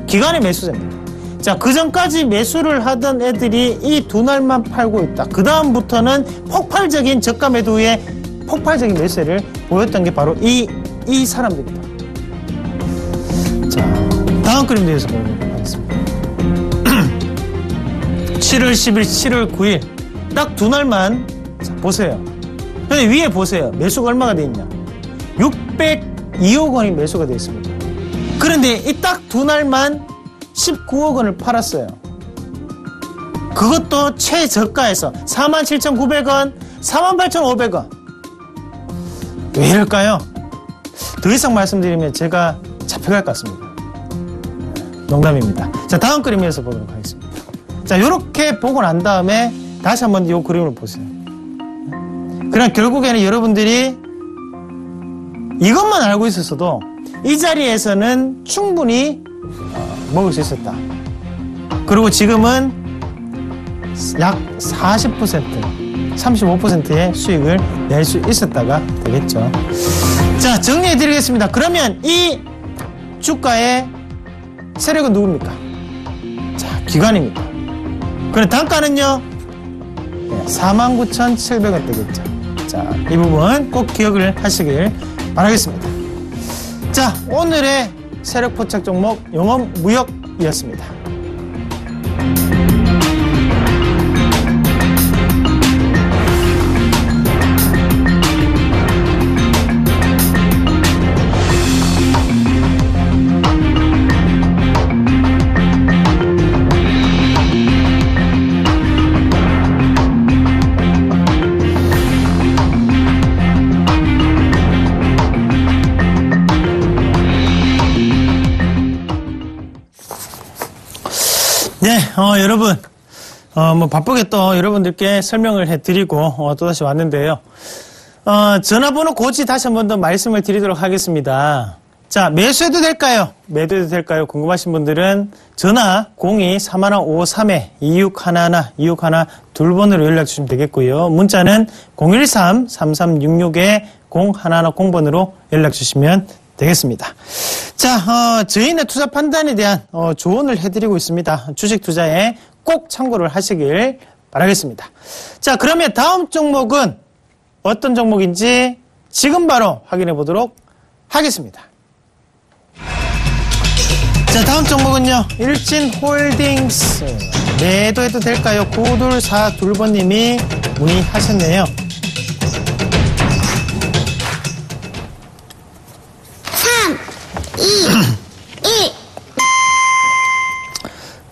기관의 매수세입니다. 자, 그 전까지 매수를 하던 애들이 이 두 날만 팔고 있다. 그 다음부터는 폭발적인 저가 매도 후에 폭발적인 매수를 보였던 게 바로 이 사람들이다. 자, 다음 그림 대해서 보도록 하겠습니다. 7월 10일, 7월 9일 딱 두 날만, 자, 보세요. 근데 위에 보세요. 매수가 얼마가 돼 있냐? 602억 원이 매수가 돼 있습니다. 그런데 이 딱 두 날만 19억 원을 팔았어요. 그것도 최저가에서 47,900원, 48,500원. 왜 이럴까요? 더 이상 말씀드리면 제가 잡혀갈 것 같습니다. 농담입니다. 자, 다음 그림에서 보도록 하겠습니다. 자, 이렇게 보고 난 다음에 다시 한번 이 그림을 보세요. 그럼 결국에는 여러분들이 이것만 알고 있었어도 이 자리에서는 충분히 먹을 수 있었다. 그리고 지금은 약 40%, 35%의 수익을 낼 수 있었다가 되겠죠. 자, 정리해드리겠습니다. 그러면 이 주가의 세력은 누굽니까? 자, 기관입니다. 그럼 단가는요? 49,700원 되겠죠. 자, 이 부분 꼭 기억을 하시길 바라겠습니다. 자, 오늘의 세력 포착 종목 영업무역이었습니다. 네, 여러분, 바쁘게 또 여러분들께 설명을 해드리고, 또다시 왔는데요. 전화번호 고지 다시 한 번 더 말씀을 드리도록 하겠습니다. 자, 매수해도 될까요? 매도해도 될까요? 궁금하신 분들은 전화 02-3153-2611, 2611 연락 주시면 되겠고요. 문자는 013-3366-0110번으로 연락 주시면 되겠습니다. 자, 저희는 투자 판단에 대한 조언을 해드리고 있습니다. 주식 투자에 꼭 참고를 하시길 바라겠습니다. 자, 그러면 다음 종목은 어떤 종목인지 지금 바로 확인해 보도록 하겠습니다. 자, 다음 종목은요, 일진홀딩스. 매도해도 될까요? 9242번님이 문의하셨네요. 3, 2,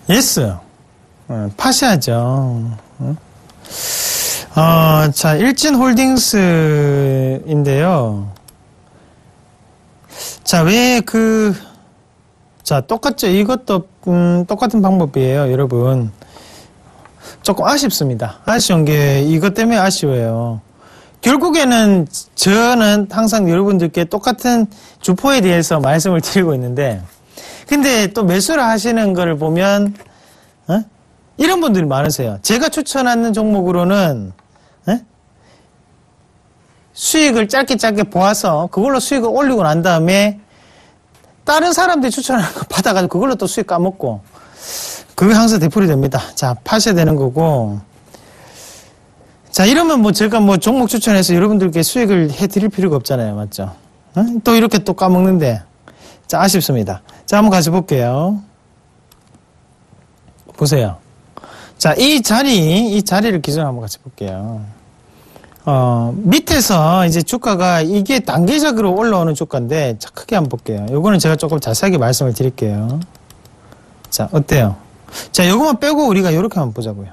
1. 예스. 파시하죠. 자, 일진홀딩스인데요. 자, 자, 똑같죠? 이것도, 똑같은 방법이에요, 여러분. 조금 아쉽습니다. 아쉬운 게 이것 때문에 아쉬워요. 결국에는 저는 항상 여러분들께 똑같은 주포에 대해서 말씀을 드리고 있는데, 근데 또 매수를 하시는 거를 보면, 이런 분들이 많으세요. 제가 추천하는 종목으로는, 수익을 짧게 보아서 그걸로 수익을 올리고 난 다음에 다른 사람들이 추천하는 거 받아가지고 그걸로 또 수익 까먹고, 그게 항상 되풀이 됩니다. 자, 파셔야 되는 거고. 자, 이러면 뭐 제가 뭐 종목 추천해서 여러분들께 수익을 해드릴 필요가 없잖아요. 맞죠? 또 이렇게 또 까먹는데. 자, 아쉽습니다. 자, 한번 같이 볼게요. 보세요. 자, 이 자리를 기준으로 한번 같이 볼게요. 밑에서 이제 주가가 이게 단계적으로 올라오는 주가인데, 자, 크게 한번 볼게요. 요거는 제가 조금 자세하게 말씀을 드릴게요. 자, 어때요? 자, 요거만 빼고 우리가 요렇게 한번 보자고요.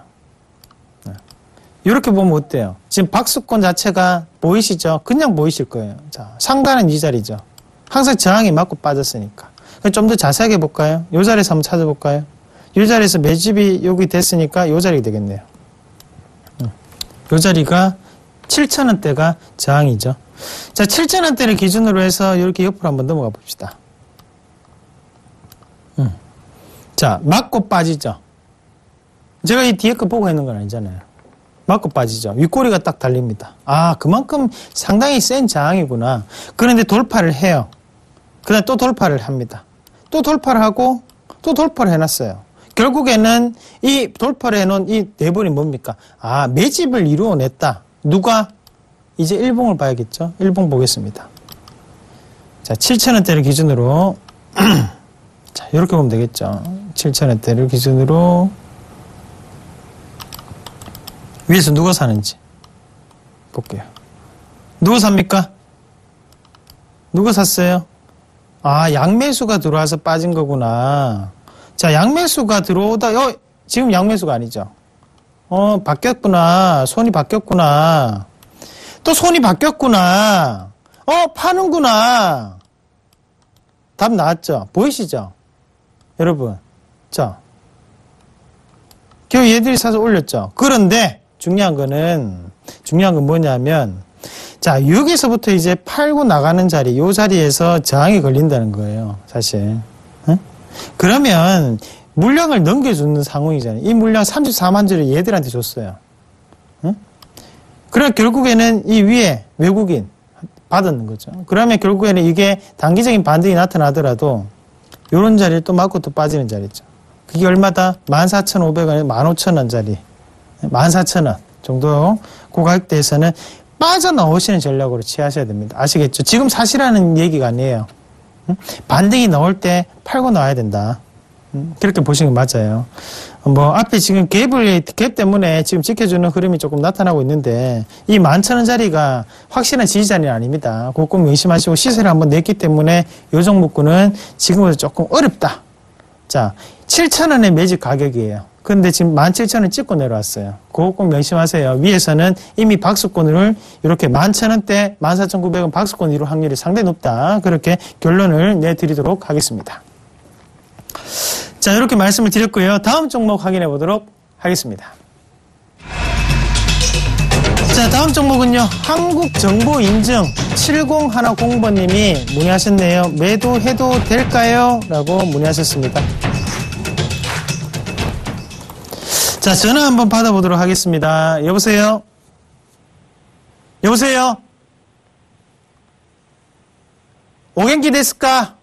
요렇게 보면 어때요? 지금 박스권 자체가 보이시죠? 그냥 보이실 거예요. 자, 상단은 이 자리죠. 항상 저항이 맞고 빠졌으니까. 좀 더 자세하게 볼까요? 요 자리에서 한번 찾아볼까요? 요 자리에서 매집이 여기 됐으니까 요 자리가 되겠네요. 요 자리가 7,000원대가 저항이죠. 자, 7,000원대를 기준으로 해서 이렇게 옆으로 한번 넘어가 봅시다. 자, 맞고 빠지죠. 제가 이 뒤에 거 보고 있는 건 아니잖아요. 맞고 빠지죠. 윗꼬리가 딱 달립니다. 아, 그만큼 상당히 센 저항이구나. 그런데 돌파를 해요. 그 다음에 또 돌파를 합니다. 또 돌파를 하고 또 돌파를 해놨어요. 결국에는 이 돌파를 해놓은 이 내분이 뭡니까? 아, 매집을 이루어냈다. 누가? 이제 일봉을 봐야겠죠? 일봉 보겠습니다. 자, 7,000원대를 기준으로 자, 이렇게 보면 되겠죠? 7,000원대를 기준으로 위에서 누가 사는지 볼게요. 누가 삽니까? 누가 샀어요? 아, 양매수가 들어와서 빠진 거구나. 자, 양매수가 들어오다, 지금 양매수가 아니죠. 바뀌었구나. 손이 바뀌었구나. 또 손이 바뀌었구나. 파는구나. 답 나왔죠? 보이시죠? 여러분. 자. 결국 얘들이 사서 올렸죠? 그런데 중요한 건 뭐냐면, 자, 여기서부터 이제 팔고 나가는 자리, 요 자리에서 저항이 걸린다는 거예요. 사실. 그러면 물량을 넘겨주는 상황이잖아요. 이 물량 34만 주를 얘들한테 줬어요. 그럼 결국에는 이 위에 외국인 받았는 거죠. 그러면 결국에는 이게 단기적인 반등이 나타나더라도 요런 자리를 또 맞고 또 빠지는 자리죠. 그게 얼마다? 14,500원에 15,000원짜리. 14,000원 정도 그 가격대에서는 빠져나오시는 전략으로 취하셔야 됩니다. 아시겠죠? 지금 사시라는 얘기가 아니에요. 반등이 나올 때 팔고 나와야 된다. 그렇게 보시는 게 맞아요. 뭐 앞에 지금 갭 때문에 지금 지켜주는 흐름이 조금 나타나고 있는데 이 11,000원짜리가 확실한 지지 자리는 아닙니다. 그거 꼭 명심하시고 시세를 한번 냈기 때문에 요 종목군은 지금부터 조금 어렵다. 자, 7,000원의 매집 가격이에요. 근데 지금 17,000원 찍고 내려왔어요. 그거 꼭 명심하세요. 위에서는 이미 박스권을 이렇게 11,000원대, 14,900원 박스권 이룰 확률이 상당히 높다. 그렇게 결론을 내드리도록 하겠습니다. 자, 이렇게 말씀을 드렸고요. 다음 종목 확인해 보도록 하겠습니다. 자, 다음 종목은요. 한국정보인증 7010번님이 문의하셨네요. 매도해도 될까요? 라고 문의하셨습니다. 자, 전화 한번 받아보도록 하겠습니다. 여보세요? 여보세요? 오겐키 데스까?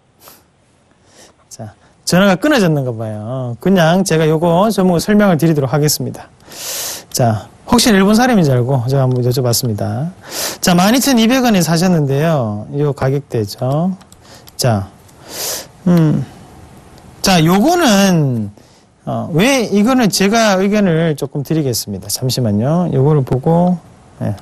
자, 전화가 끊어졌는가 봐요. 그냥 제가 요거 제목 설명을 드리도록 하겠습니다. 자, 혹시 일본 사람인 줄 알고 제가 한번 여쭤봤습니다. 자, 12,200원에 사셨는데요. 요 가격대죠. 자, 자, 요거는, 왜, 이거는 제가 의견을 조금 드리겠습니다. 잠시만요. 요거를 보고, 예.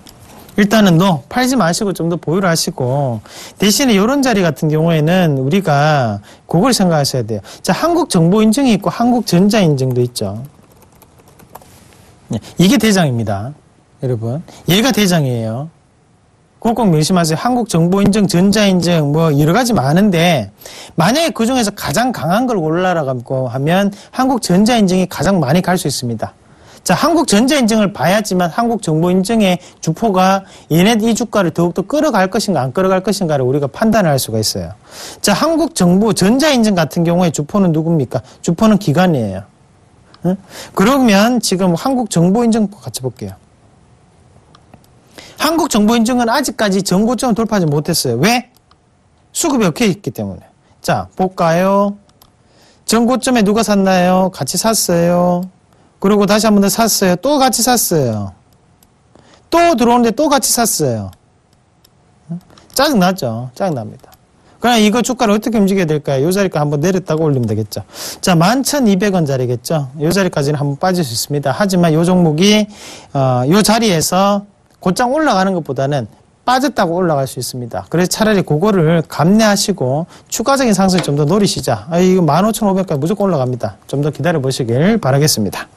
일단은 팔지 마시고 좀 더 보유를 하시고, 대신에 요런 자리 같은 경우에는 우리가 그걸 생각하셔야 돼요. 자, 한국정보인증이 있고 한국전자인증도 있죠. 예. 이게 대장입니다. 여러분. 얘가 대장이에요. 꼭 명심하세요. 한국정보인증, 전자인증, 뭐, 여러 가지 많은데, 만약에 그 중에서 가장 강한 걸 골라라고 하면, 한국전자인증이 가장 많이 갈 수 있습니다. 자, 한국전자인증을 봐야지만, 한국정보인증의 주포가 이 주가를 더욱더 끌어갈 것인가, 안 끌어갈 것인가를 우리가 판단을 할 수가 있어요. 자, 한국정보, 전자인증 같은 경우에 주포는 누굽니까? 주포는 기관이에요. 응? 그러면 지금 한국정보인증 같이 볼게요. 한국정보인증은 아직까지 전고점을 돌파하지 못했어요. 왜? 수급이 엉켜 있기 때문에. 자, 볼까요? 전고점에 누가 샀나요? 같이 샀어요. 그리고 다시 한 번 더 샀어요. 또 같이 샀어요. 또 들어오는데 또 같이 샀어요. 짜증나죠? 짜증납니다. 그럼 이거 주가를 어떻게 움직여야 될까요? 이 자리까지 한번 내렸다가 올리면 되겠죠. 자, 11,200원짜리겠죠? 이 자리까지는 한번 빠질 수 있습니다. 하지만 이 종목이, 이 자리에서 곧장 올라가는 것보다는 빠졌다고 올라갈 수 있습니다. 그래서 차라리 그거를 감내하시고 추가적인 상승을 좀 더 노리시자. 이거 15,500까지 무조건 올라갑니다. 좀 더 기다려 보시길 바라겠습니다.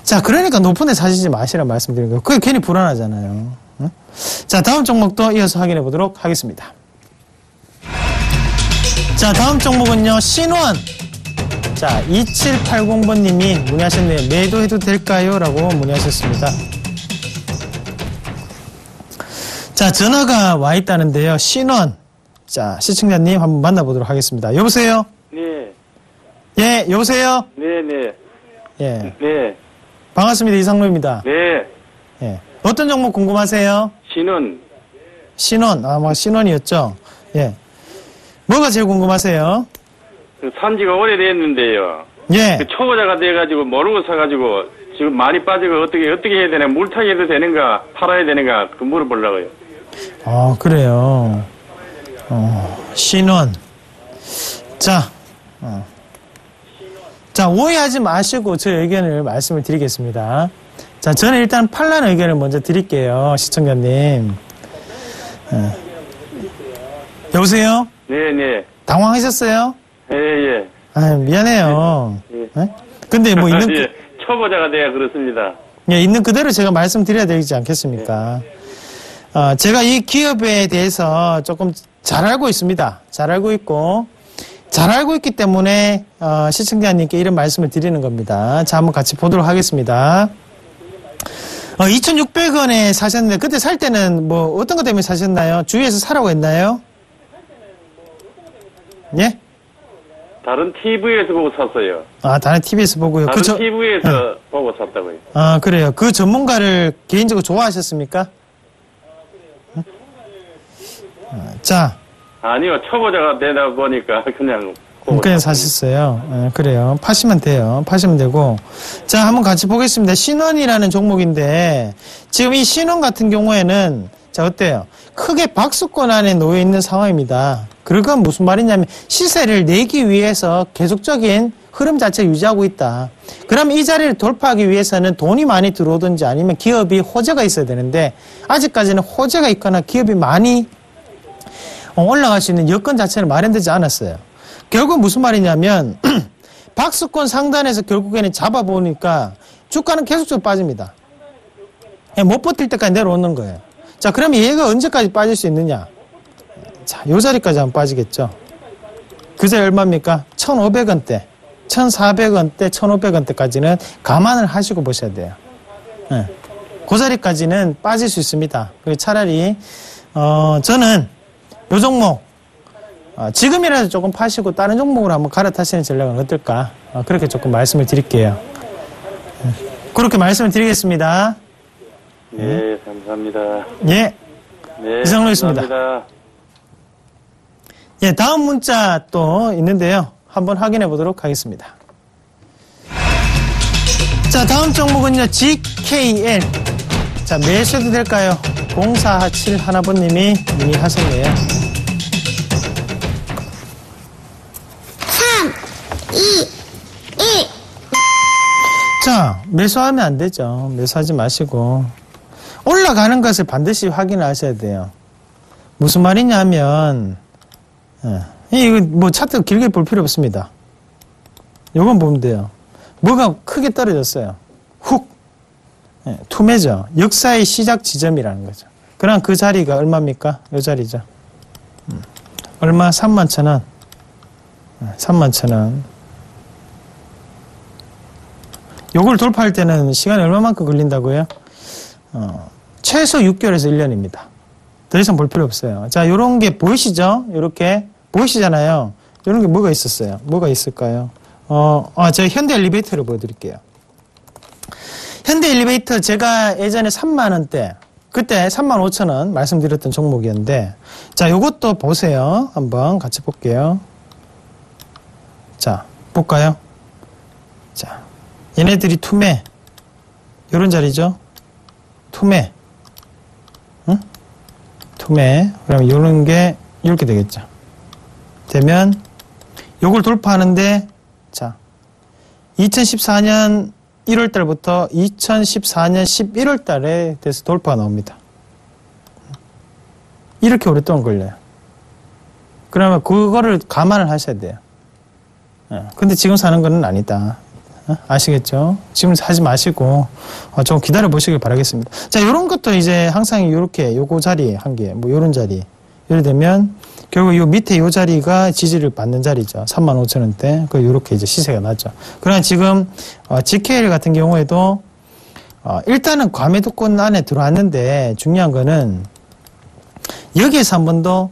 자, 그러니까 높은 데 사시지 마시라 말씀드린 거예요. 그게 괜히 불안하잖아요. 응? 자, 다음 종목도 이어서 확인해 보도록 하겠습니다. 자, 다음 종목은요, 신원. 자, 2780번님이 문의하셨네요. 매도해도 될까요? 라고 문의하셨습니다. 자, 전화가 와 있다는데요. 신원. 자, 시청자님 한번 만나보도록 하겠습니다. 여보세요? 네. 예, 여보세요? 네네. 예. 네. 반갑습니다. 이상로입니다. 네. 예. 어떤 종목 궁금하세요? 신원. 신원. 막 신원이었죠? 예. 뭐가 제일 궁금하세요? 산지가 오래됐는데요. 예. 초보자가 돼가지고 모르고 사가지고 지금 많이 빠지고 어떻게 해야 되나, 물타기 해도 되는가, 팔아야 되는가, 그 물어보려고요. 그래요. 신원. 자, 자, 오해하지 마시고 제 의견을 말씀을 드리겠습니다. 자, 저는 일단 팔라는 의견을 먼저 드릴게요. 시청자님. 여보세요? 네네. 당황하셨어요? 예. 미안해요. 예. 근데 뭐 있는, 예. 초보자가 돼야 그렇습니다. 예, 있는 그대로 제가 말씀드려야 되지 않겠습니까? 제가 이 기업에 대해서 조금 잘 알고 있습니다. 잘 알고 있고, 잘 알고 있기 때문에, 시청자님께 이런 말씀을 드리는 겁니다. 자, 한번 같이 보도록 하겠습니다. 2,600원에 사셨는데, 그때 살 때는 뭐, 어떤 것 때문에 사셨나요? 주위에서 사라고 했나요? 예? 다른 TV에서 보고 샀어요. 다른 TV에서 보고요. 다른 TV에서 보고 샀다고요. 그래요. 그 전문가를 개인적으로 좋아하셨습니까? 자. 아니요, 초보자가 되다 보니까 그냥 사셨어요. 그래요. 파시면 돼요. 파시면 되고. 자, 한번 같이 보겠습니다. 신원이라는 종목인데, 지금 이 신원 같은 경우에는, 자, 어때요? 크게 박스권 안에 놓여 있는 상황입니다. 그건 무슨 말이냐면, 시세를 내기 위해서 계속적인 흐름 자체를 유지하고 있다. 그럼 이 자리를 돌파하기 위해서는 돈이 많이 들어오든지 아니면 기업이 호재가 있어야 되는데, 아직까지는 호재가 있거나 기업이 많이 올라갈 수 있는 여건 자체는 마련되지 않았어요. 결국 무슨 말이냐면 박스권 상단에서 결국에는 잡아보니까 주가는 계속적으로 빠집니다. 못 버틸 때까지 내려오는 거예요. 자, 그러면 얘가 언제까지 빠질 수 있느냐? 자, 요 자리까지 한번 빠지겠죠. 그 자리 얼마입니까? 1,500원대, 1,400원대, 1,500원대까지는 감안을 하시고 보셔야 돼요. 그 자리까지는 빠질 수 있습니다. 차라리 저는 요 종목 지금이라도 조금 파시고 다른 종목으로 한번 갈아타시는 전략은 어떨까? 그렇게 조금 말씀을 드릴게요. 그렇게 말씀을 드리겠습니다. 네, 감사합니다. 예. 네, 이상로였습니다. 감사합니다. 예, 다음 문자 또 있는데요. 한번 확인해 보도록 하겠습니다. 자, 다음 종목은요, GKL. 자, 매수해도 될까요? 0471번님이 문의하셨네요. 3, 2, 1. 자, 매수하면 안 되죠. 매수하지 마시고. 올라가는 것을 반드시 확인하셔야 돼요. 무슨 말이냐면, 이거 뭐 차트 길게 볼 필요 없습니다. 요건 보면 돼요. 뭐가 크게 떨어졌어요. 훅. 투매죠. 역사의 시작 지점이라는 거죠. 그럼 그 자리가 얼마입니까? 요 자리죠. 얼마? 31,000원. 31,000원. 요걸 돌파할 때는 시간이 얼마만큼 걸린다고요? 최소 6개월에서 1년입니다. 더 이상 볼 필요 없어요. 자, 요런 게 보이시죠? 요렇게. 보이시잖아요. 요런 게 뭐가 있었어요? 뭐가 있을까요? 제가 현대 엘리베이터를 보여드릴게요. 현대 엘리베이터 제가 예전에 3만원대, 그때 35,000원 말씀드렸던 종목이었는데, 자, 요것도 보세요. 한번 같이 볼게요. 자, 볼까요? 자, 얘네들이 투매. 요런 자리죠? 투매. 응? 투매. 그러면 요런 게 이렇게 되겠죠. 되면 요걸 돌파하는데, 자, 2014년 1월 달부터 2014년 11월 달에 돼서 돌파가 나옵니다. 이렇게 오랫동안 걸려요. 그러면 그거를 감안을 하셔야 돼요. 근데 지금 사는 건 아니다. 아시겠죠? 지금 사지 마시고 좀 기다려 보시길 바라겠습니다. 자, 요런 것도 이제 항상 요렇게 요거 자리 한 개, 뭐 요런 자리. 예를 들면 결국 요 밑에 요 자리가 지지를 받는 자리죠. 35,000원대. 그 요렇게 이제 시세가 나죠. 그러나 지금 GKL 같은 경우에도 일단은 과매도권 안에 들어왔는데 중요한 거는 여기에서 한 번 더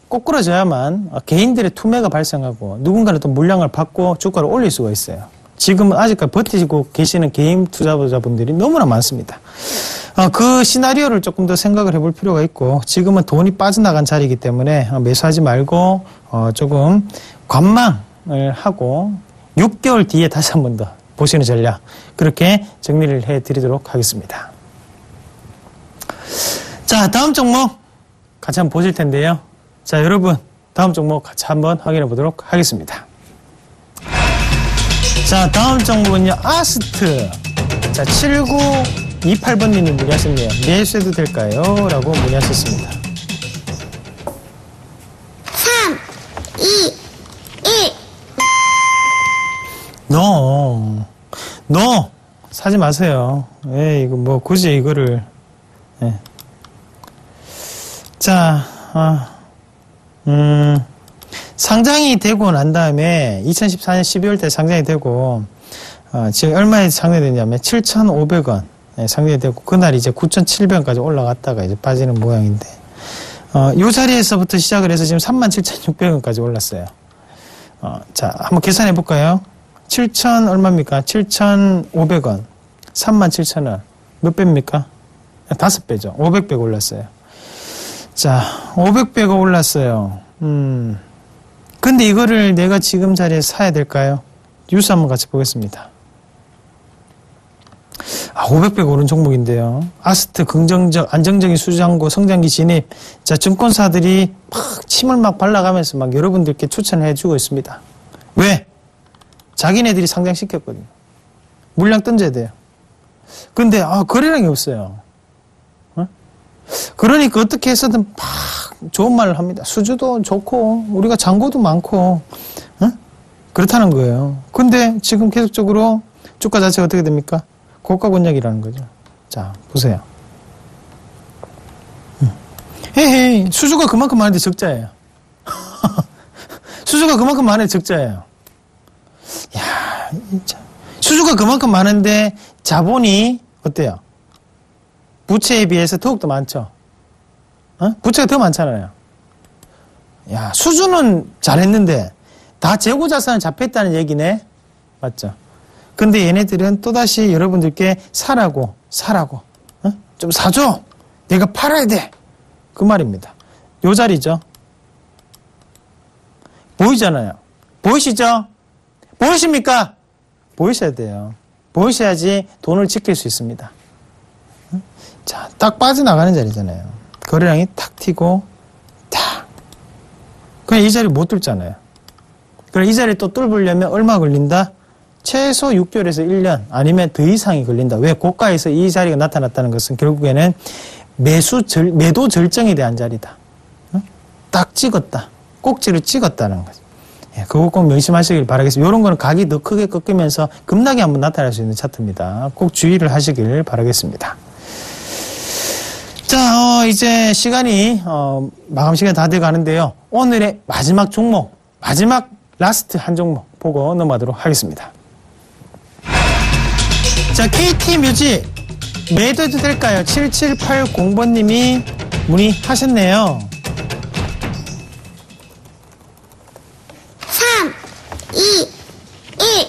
꼬꾸라져야만 개인들의 투매가 발생하고 누군가는 또 물량을 받고 주가를 올릴 수가 있어요. 지금은 아직까지 버티고 계시는 개인 투자자분들이 너무나 많습니다. 그 시나리오를 조금 더 생각을 해볼 필요가 있고 지금은 돈이 빠져나간 자리이기 때문에 매수하지 말고 조금 관망을 하고 6개월 뒤에 다시 한 번 더 보시는 전략 그렇게 정리를 해드리도록 하겠습니다. 자, 다음 종목 같이 한번 보실 텐데요. 자, 여러분 다음 종목 같이 한번 확인해 보도록 하겠습니다. 자, 다음 종목은요, 아스트. 자, 7928번님이 문의하셨네요. 매수해도 될까요? 라고 문의하셨습니다. 3, 2, 1. No. 사지 마세요. 이거 뭐, 굳이 이거를. 자, 상장이 되고 난 다음에 2014년 12월 때 상장이 되고 지금 얼마에 상장됐냐면 7,500원 상장이 되고 그날 이제 9,700원까지 올라갔다가 이제 빠지는 모양인데 요 자리에서부터 시작을 해서 지금 37,600원까지 올랐어요. 자, 한번 계산해 볼까요? 7,000 얼마입니까? 7,500원 37,000원 몇 배입니까? 5배죠. 500배가 올랐어요. 자, 500배가 올랐어요. 근데 이거를 내가 지금 자리에 사야 될까요? 뉴스 한번 같이 보겠습니다. 500배가 오른 종목인데요. 아스트 긍정적, 안정적인 수장고 성장기 진입. 자, 증권사들이 막 침을 막 발라가면서 막 여러분들께 추천해 주고 있습니다. 왜? 자기네들이 상장시켰거든요. 물량 던져야 돼요. 근데, 거래량이 없어요. 그러니까 어떻게 해서든 막 좋은 말을 합니다. 수주도 좋고 우리가 잔고도 많고 그렇다는 거예요. 근데 지금 계속적으로 주가 자체가 어떻게 됩니까? 고가 권역이라는 거죠. 자, 보세요. 헤헤, 수주가 그만큼 많은데 적자예요. 수주가 그만큼 많은데 적자예요. 야, 수주가 그만큼 많은데 자본이 어때요? 부채에 비해서 더욱더 많죠. 부채가 더 많잖아요. 야, 수주는 잘했는데 다 재고자산을 잡혔다는 얘기네. 맞죠? 근데 얘네들은 또다시 여러분들께 사라고 좀 사줘. 내가 팔아야 돼. 그 말입니다. 요 자리죠. 보이잖아요. 보이시죠? 보이십니까? 보이셔야 돼요. 보이셔야지 돈을 지킬 수 있습니다. 자, 딱 빠져나가는 자리잖아요. 거래량이 탁 튀고 탁. 그냥 이 자리 못 뚫잖아요. 그럼 이 자리 또 뚫으려면 얼마 걸린다? 최소 6개월에서 1년 아니면 더 이상이 걸린다. 왜? 고가에서 이 자리가 나타났다는 것은 결국에는 매도 절정에 대한 자리다. 딱 찍었다. 꼭지를 찍었다는 거죠. 예, 그거 꼭 명심하시길 바라겠습니다. 이런 거는 각이 더 크게 꺾이면서 급락이 한번 나타날 수 있는 차트입니다. 꼭 주의를 하시길 바라겠습니다. 자, 이제 시간이 마감 시간 다 돼 가는데요. 오늘의 마지막 종목, 마지막 라스트 한 종목 보고 넘어가도록 하겠습니다. 자, KT뮤직 매도해도 될까요? 7780번님이 문의하셨네요. 3, 2, 1.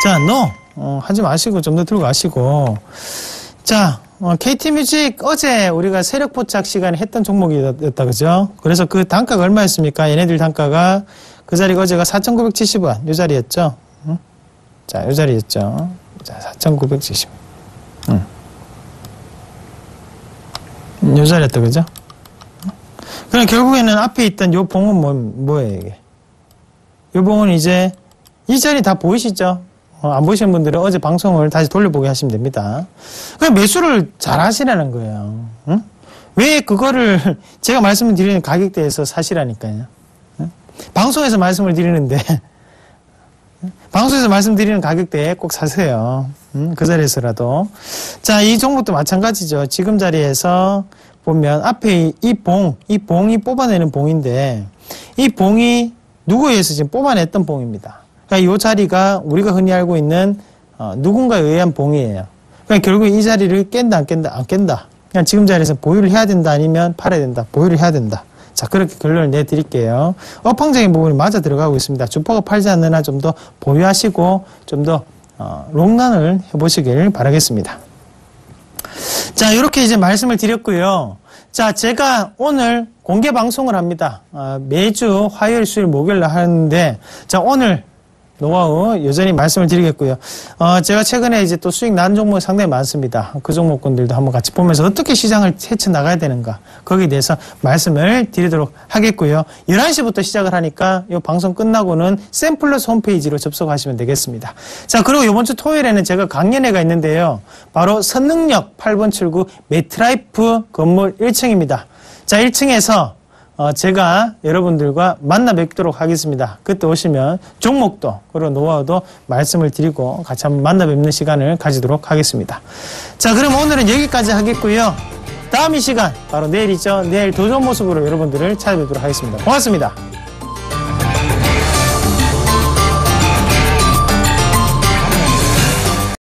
자, 하지 마시고 좀 더 들고 가시고. 자, KT뮤직 어제 우리가 세력 포착 시간에 했던 종목이었다, 그죠? 그래서 그 단가가 얼마였습니까? 얘네들 단가가 그 자리가 어제가 4,970원, 요 자리였죠? 응? 자, 요 자리였죠? 자, 4,970원. 요 자리였다, 그죠? 그럼 결국에는 앞에 있던 요 봉은 뭐예요, 이게? 요 봉은 이제 이 자리 다 보이시죠? 안 보시는 분들은 어제 방송을 다시 돌려보게 하시면 됩니다. 그냥 매수를 잘 하시라는 거예요. 응? 왜 그거를 제가 말씀을 드리는 가격대에서 사시라니까요. 응? 방송에서 말씀을 드리는데 방송에서 말씀드리는 가격대에 꼭 사세요. 그 자리에서라도. 자, 이 종목도 마찬가지죠. 지금 자리에서 보면 앞에 이 봉이 뽑아내는 봉인데 이 봉이 누구에 의해서 지금 뽑아냈던 봉입니다. 그러니까 이 자리가 우리가 흔히 알고 있는 누군가에 의한 봉이에요. 그러니까 결국 이 자리를 깬다 안 깬다. 그냥 지금 자리에서 보유를 해야 된다 아니면 팔아야 된다. 보유를 해야 된다. 자, 그렇게 결론을 내드릴게요. 업황적인 부분이 맞아 들어가고 있습니다. 주포가 팔지 않는 한 좀 더 보유하시고 좀 더 롱런을 해보시길 바라겠습니다. 자, 이렇게 이제 말씀을 드렸고요. 자, 제가 오늘 공개 방송을 합니다. 매주 화요일, 수요일, 목요일 날 하는데, 자, 오늘 노하우 여전히 말씀을 드리겠고요. 제가 최근에 이제 또 수익 난 종목이 상당히 많습니다. 그 종목군들도 한번 같이 보면서 어떻게 시장을 헤쳐나가야 되는가, 거기에 대해서 말씀을 드리도록 하겠고요. 11시부터 시작을 하니까 이 방송 끝나고는 샘플러스 홈페이지로 접속하시면 되겠습니다. 자, 그리고 이번 주 토요일에는 제가 강연회가 있는데요. 바로 선능역 8번 출구 메트라이프 건물 1층입니다. 자, 1층에서 제가 여러분들과 만나 뵙도록 하겠습니다. 그때 오시면 종목도 그리고 노하우도 말씀을 드리고 같이 한번 만나 뵙는 시간을 가지도록 하겠습니다. 자, 그럼 오늘은 여기까지 하겠고요. 다음 이 시간 바로 내일이죠. 내일 더 좋은 모습으로 여러분들을 찾아뵙도록 하겠습니다. 고맙습니다.